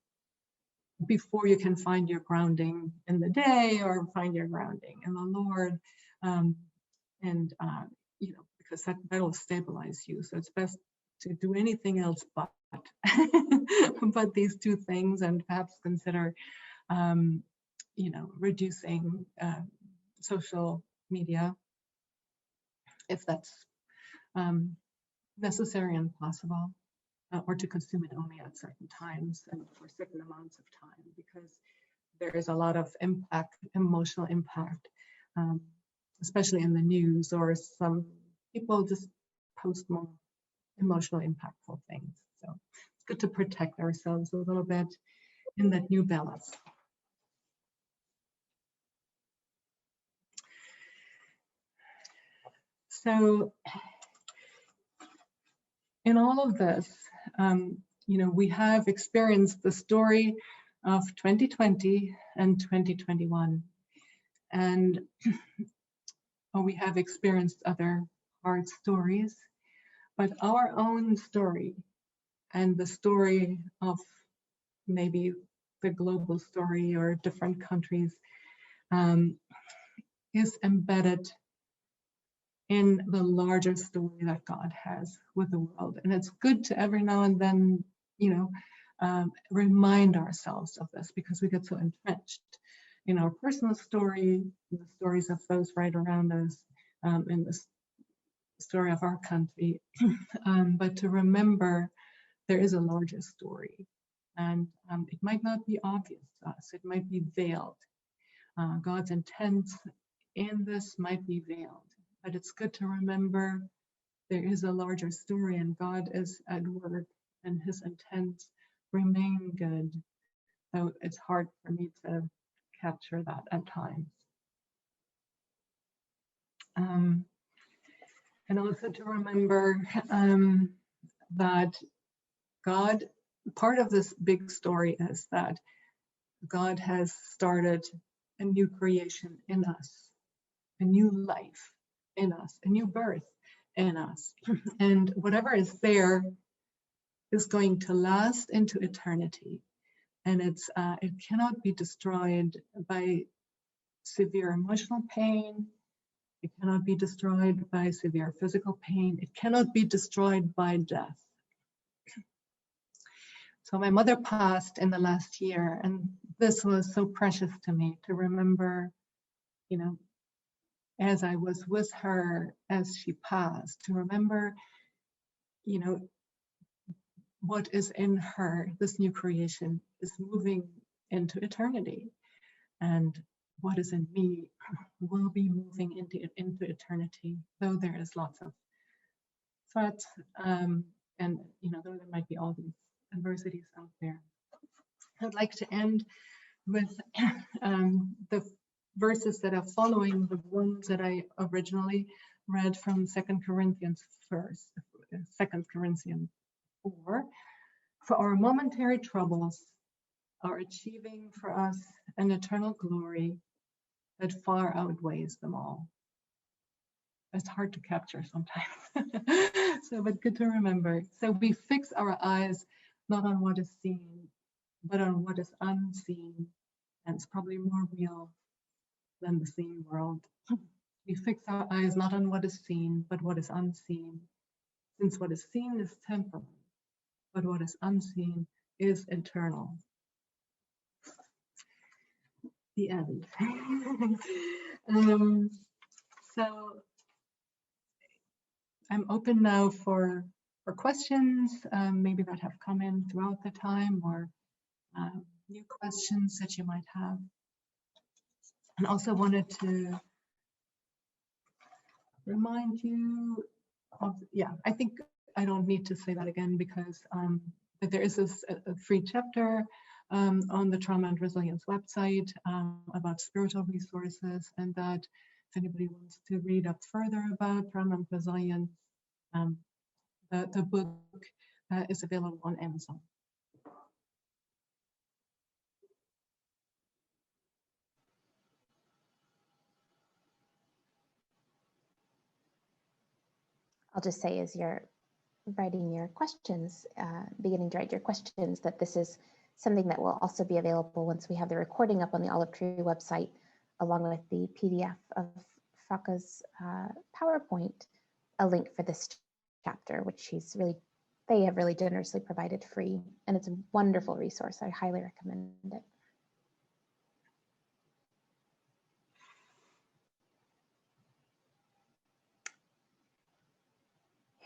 before you can find your grounding in the day or find your grounding in the Lord, because that will stabilize you. So it's best to do anything else but but these two things, and perhaps consider reducing social media if that's necessary and possible, or to consume it only at certain times and for certain amounts of time, because there is a lot of impact, emotional impact, especially in the news, or some people just post more emotional impactful things. So it's good to protect ourselves a little bit in that new balance. So in all of this, we have experienced the story of 2020 and 2021, and we have experienced other hard stories, but our own story and the story of maybe the global story or different countries is embedded in the larger story that God has with the world. And it's good to every now and then, remind ourselves of this, because we get so entrenched in our personal story, in the stories of those right around us, in the story of our country. But to remember there is a larger story, and it might not be obvious to us, it might be veiled. God's intent in this might be veiled. But it's good to remember there is a larger story, and God is at work, and his intents remain good. So it's hard for me to capture that at times. And also to remember that God, part of this big story is that God has started a new creation in us, a new life in us, a new birth in us. And whatever is there is going to last into eternity. And it cannot be destroyed by severe emotional pain, It cannot be destroyed by severe physical pain. It cannot be destroyed by death. So my mother passed in the last year, and this was so precious to me to remember, you know, as I was with her as she passed, to remember, you know, what is in her, this new creation, is moving into eternity. And what is in me will be moving into eternity, though there is lots of threats, and, you know, though there might be all these adversities out there. I'd like to end with the verses that are following the ones that I originally read from 2 Corinthians 4. For our momentary troubles are achieving for us an eternal glory that far outweighs them all. It's hard to capture sometimes, so but good to remember. So we fix our eyes not on what is seen, but on what is unseen, and it's probably more real than the seen world. We fix our eyes not on what is seen, but what is unseen, since what is seen is temporal, but what is unseen is eternal. The end. So I'm open now for questions, maybe that have come in throughout the time, or new questions that you might have. And also wanted to remind you of, I think I don't need to say that again, because that there is a free chapter on the Trauma and Resilience website about spiritual resources, and that if anybody wants to read up further about trauma and resilience, the book is available on Amazon. I'll just say, as you're writing your questions, beginning to write your questions, that this is something that will also be available once we have the recording up on the Olive Tree website, along with the PDF of Frauke's PowerPoint, a link for this chapter, which they have really generously provided free, and it's a wonderful resource. I highly recommend it.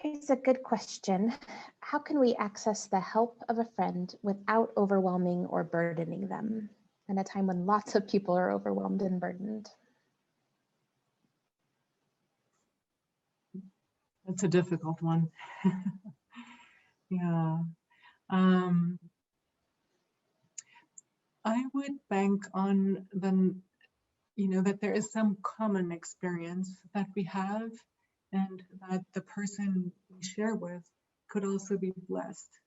Here's a good question. How can we access the help of a friend without overwhelming or burdening them in a time when lots of people are overwhelmed and burdened? That's a difficult one. Yeah. I would bank on them, that there is some common experience that we have, and that the person we share with could also be blessed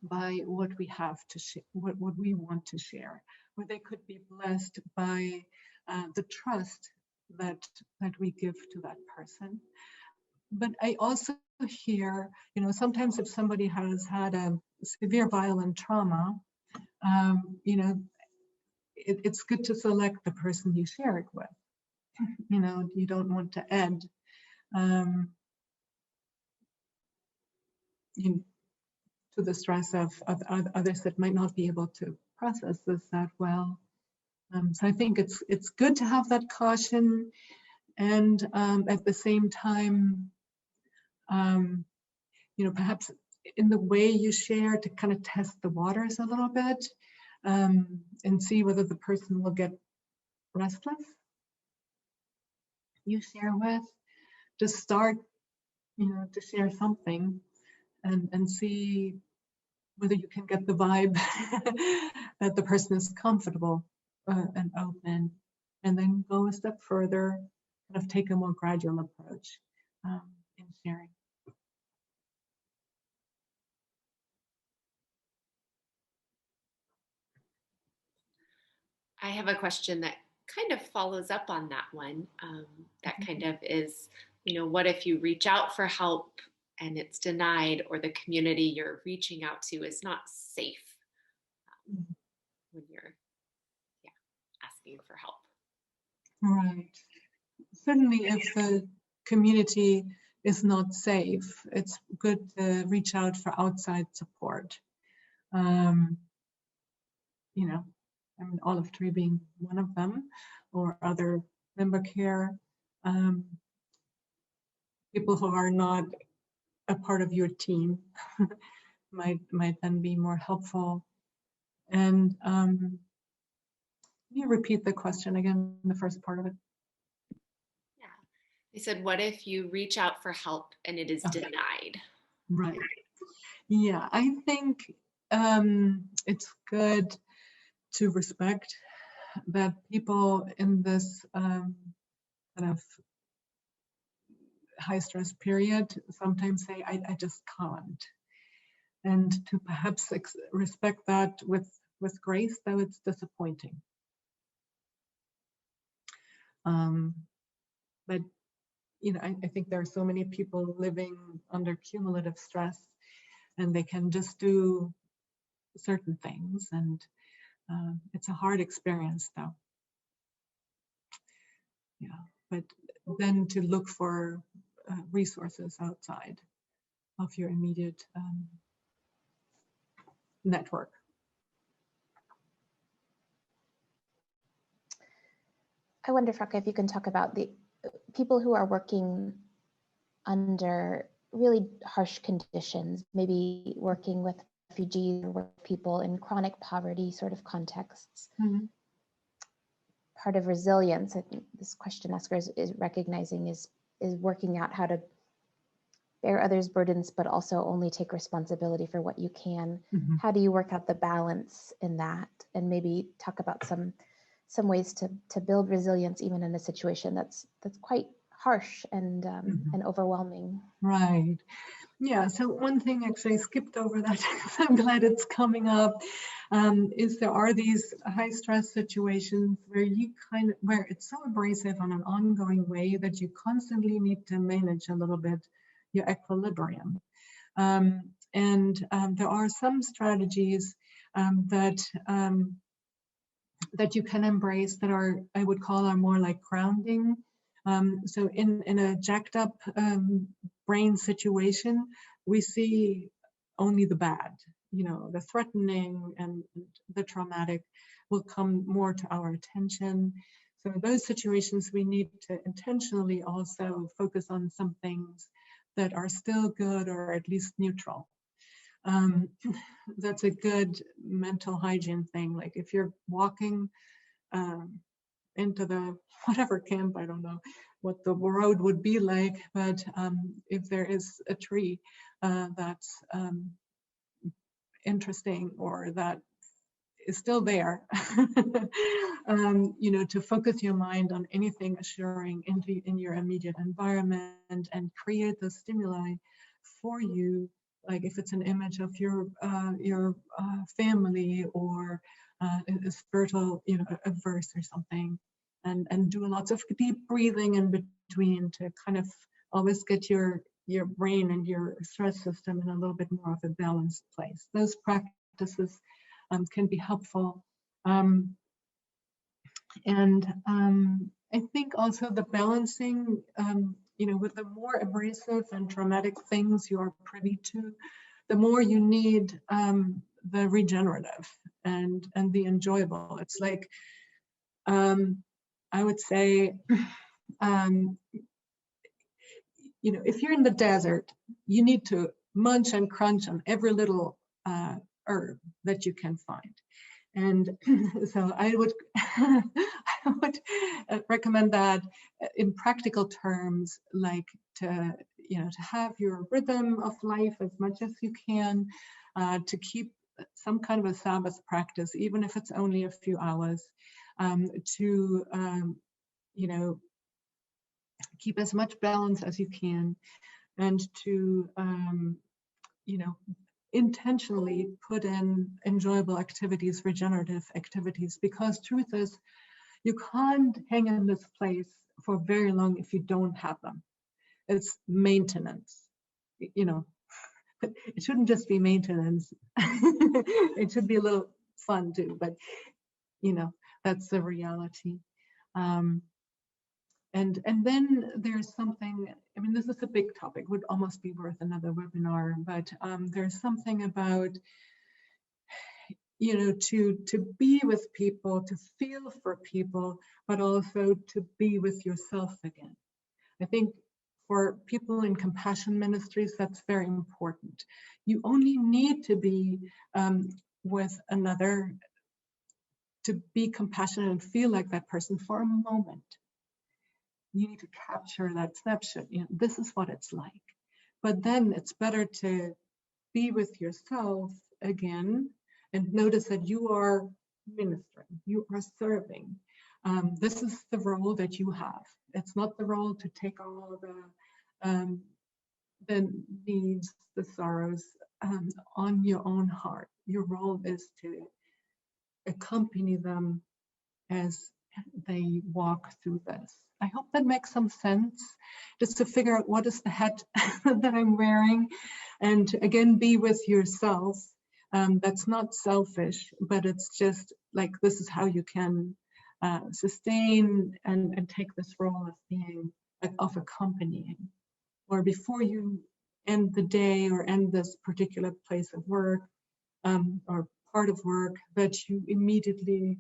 by what we have to share, what we want to share, or they could be blessed by the trust that we give to that person. But I also hear, sometimes if somebody has had a severe violent trauma, it's good to select the person you share it with. You don't want to add to the stress of others that might not be able to process this that well. So I think it's good to have that caution, and at the same time, perhaps in the way you share, to kind of test the waters a little bit, and see whether the person will get restless. You share with, just start, to share something, and see whether you can get the vibe that the person is comfortable and open, and then go a step further, kind of take a more gradual approach in sharing. I have a question that kind of follows up on that one. That kind of is, what if you reach out for help and it's denied, or the community you're reaching out to is not safe when you're asking for help? Right. Certainly, if the community is not safe, it's good to reach out for outside support. You know, I mean, olive tree being one of them, or other member care, people who are not a part of your team might then be more helpful. And can you repeat the question again, the first part of it? Yeah. They said, what if you reach out for help and it is denied? Right. Yeah, I think it's good to respect that people in this kind of high stress period sometimes say, I just can't. And to perhaps respect that with grace, though it's disappointing. But you know, I think there are so many people living under cumulative stress, and they can just do certain things, and it's a hard experience, though. Yeah, but then to look for resources outside of your immediate network. I wonder, Frauke, if you can talk about the people who are working under really harsh conditions, maybe working with refugees or with people in chronic poverty sort of contexts. Mm-hmm. Part of resilience, I think this question asker is recognizing is working out how to bear others' burdens, but also only take responsibility for what you can. Mm-hmm. How do you work out the balance in that? And maybe talk about some ways to build resilience even in a situation that's quite harsh and and overwhelming. Right. Yeah, so one thing actually I skipped over that, I'm glad it's coming up, is there are these high stress situations where where it's so abrasive on an ongoing way that you constantly need to manage a little bit your equilibrium. There are some strategies that you can embrace that are, I would call, are more like grounding. So in a jacked up brain situation, we see only the bad, you know, the threatening and the traumatic will come more to our attention. So in those situations, we need to intentionally also focus on some things that are still good or at least neutral. That's a good mental hygiene thing. Like if you're walking into the whatever camp, I don't know what the road would be like, but if there is a tree that's interesting or that is still there, you know, to focus your mind on anything assuring in your immediate environment and create the stimuli for you. Like if it's an image of your family or a spiritual, you know, a verse or something, and do lots of deep breathing in between to kind of always get your brain and your stress system in a little bit more of a balanced place. Those practices can be helpful. I think also the balancing, you know, with the more abrasive and traumatic things you are privy to, the more you need the regenerative and the enjoyable. It's like, I would say, you know, if you're in the desert, you need to munch and crunch on every little herb that you can find. And so I would recommend that in practical terms, like to have your rhythm of life as much as you can, to keep some kind of a Sabbath practice, even if it's only a few hours, to keep as much balance as you can, and to intentionally put in enjoyable activities, regenerative activities, because truth is, you can't hang in this place for very long if you don't have them. It's maintenance, you know. It shouldn't just be maintenance. It should be a little fun too, but you know, that's the reality. And then there's something, I mean, this is a big topic, would almost be worth another webinar, but there's something about, you know, to be with people, to feel for people, but also to be with yourself again. I think for people in compassion ministries, that's very important. You only need to be with another to be compassionate and feel like that person for a moment. You need to capture that snapshot. You know, this is what it's like. But then it's better to be with yourself again and notice that you are ministering, you are serving. This is the role that you have. It's not the role to take all the needs, the sorrows on your own heart. Your role is to accompany them as they walk through this. I hope that makes some sense, just to figure out what is the hat that I'm wearing, and again, be with yourself. That's not selfish, but it's just like, this is how you can sustain and take this role of being, of accompanying. Or before you end the day or end this particular place of work or part of work, that you immediately,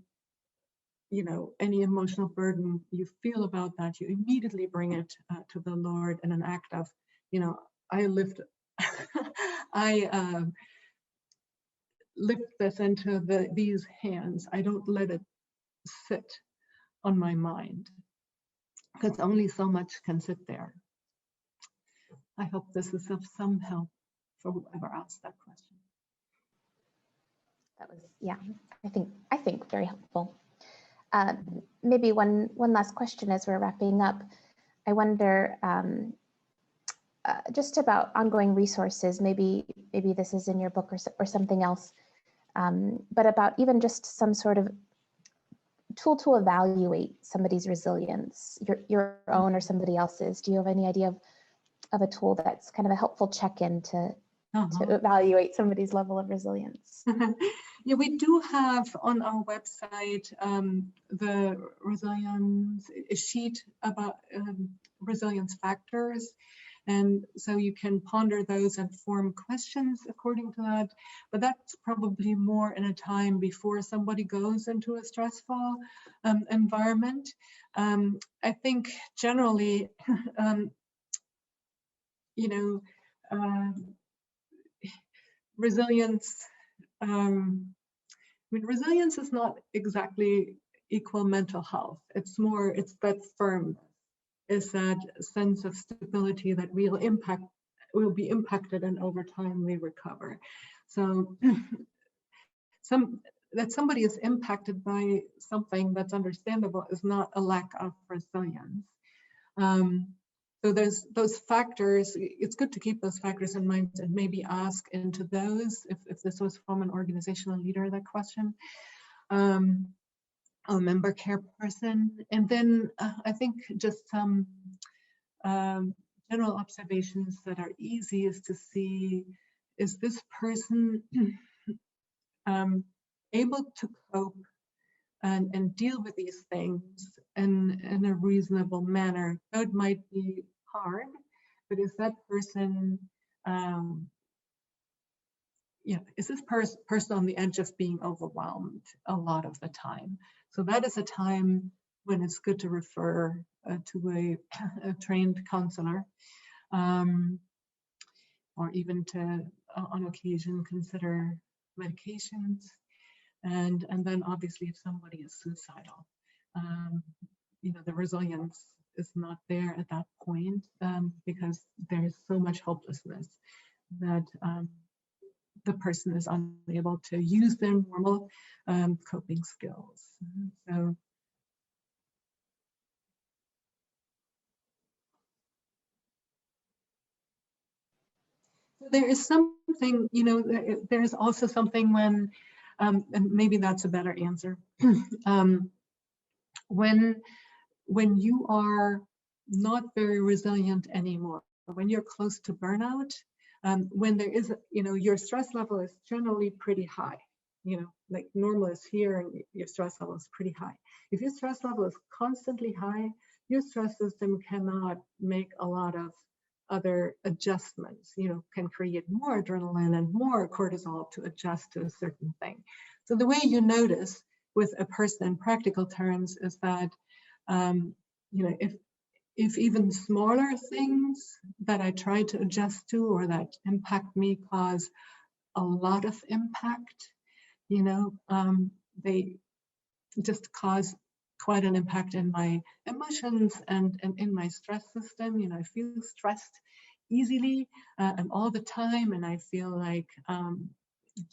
you know, any emotional burden you feel about that, you immediately bring it to the Lord in an act of, you know, I lift this into these hands. I don't let it sit on my mind, because only so much can sit there. I hope this is of some help for whoever asked that question. That was, yeah, I think very helpful. Maybe one last question as we're wrapping up. I wonder just about ongoing resources. Maybe this is in your book or something else, but about even just some sort of tool to evaluate somebody's resilience, your own or somebody else's. Do you have any idea of a tool that's kind of a helpful check-in to evaluate somebody's level of resilience? Yeah, we do have on our website the resilience sheet about resilience factors. And so you can ponder those and form questions according to that. But that's probably more in a time before somebody goes into a stressful environment. I think generally, you know, resilience, I mean, resilience is not exactly equal mental health. It's more, it's that firmness, is that sense of stability that will be impacted, and over time we recover. So that somebody is impacted by something that's understandable is not a lack of resilience. So there's those factors. It's good to keep those factors in mind and maybe ask into those if this was from an organizational leader, that question, a member care person. And then I think just some general observations that are easy is to see, is this person able to cope and deal with these things in a reasonable manner? Though it might be hard, but is that person, is this person on the edge of being overwhelmed a lot of the time? So that is a time when it's good to refer to a trained counselor, or even to, on occasion, consider medications. And then obviously if somebody is suicidal, you know, the resilience is not there at that point, because there is so much hopelessness that the person is unable to use their normal coping skills. So there is something, you know, there is also something when, and maybe that's a better answer, when you are not very resilient anymore, when you're close to burnout, when there is, you know, your stress level is generally pretty high, you know, like normal is here and your stress level is pretty high. If your stress level is constantly high, your stress system cannot make a lot of other adjustments, can create more adrenaline and more cortisol to adjust to a certain thing. So the way you notice with a person in practical terms is that, if even smaller things that I try to adjust to or that impact me cause a lot of impact, they just cause quite an impact in my emotions and in my stress system. I feel stressed easily and all the time, and I feel like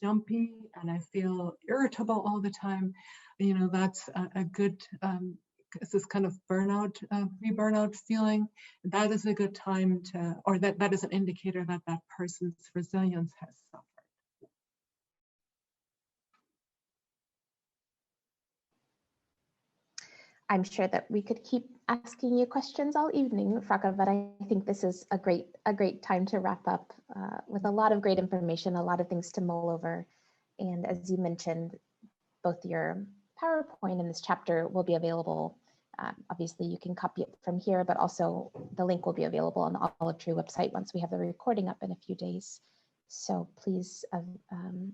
jumpy, and I feel irritable all the time. That's a good, it's this kind of burnout, pre-burnout feeling. That is a good time to, or that is an indicator that that person's resilience has suffered. I'm sure that we could keep asking you questions all evening, Frauke, but I think this is a great time to wrap up with a lot of great information, a lot of things to mull over. And as you mentioned, both your PowerPoint and this chapter will be available. Obviously, you can copy it from here, but also the link will be available on the Olive Tree website once we have the recording up in a few days. So please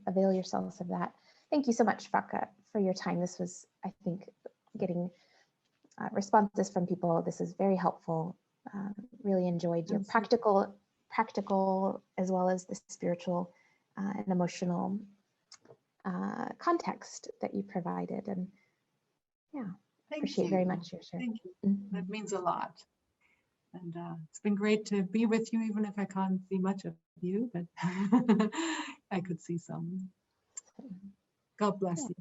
avail yourselves of that. Thank you so much, Frauke, for your time. This was, I think, getting responses from people. This is very helpful. Really enjoyed your practical as well as the spiritual and emotional context that you provided. And yeah, appreciate very much your share. Thank you. That means a lot. And it's been great to be with you, even if I can't see much of you, but I could see some. God bless you.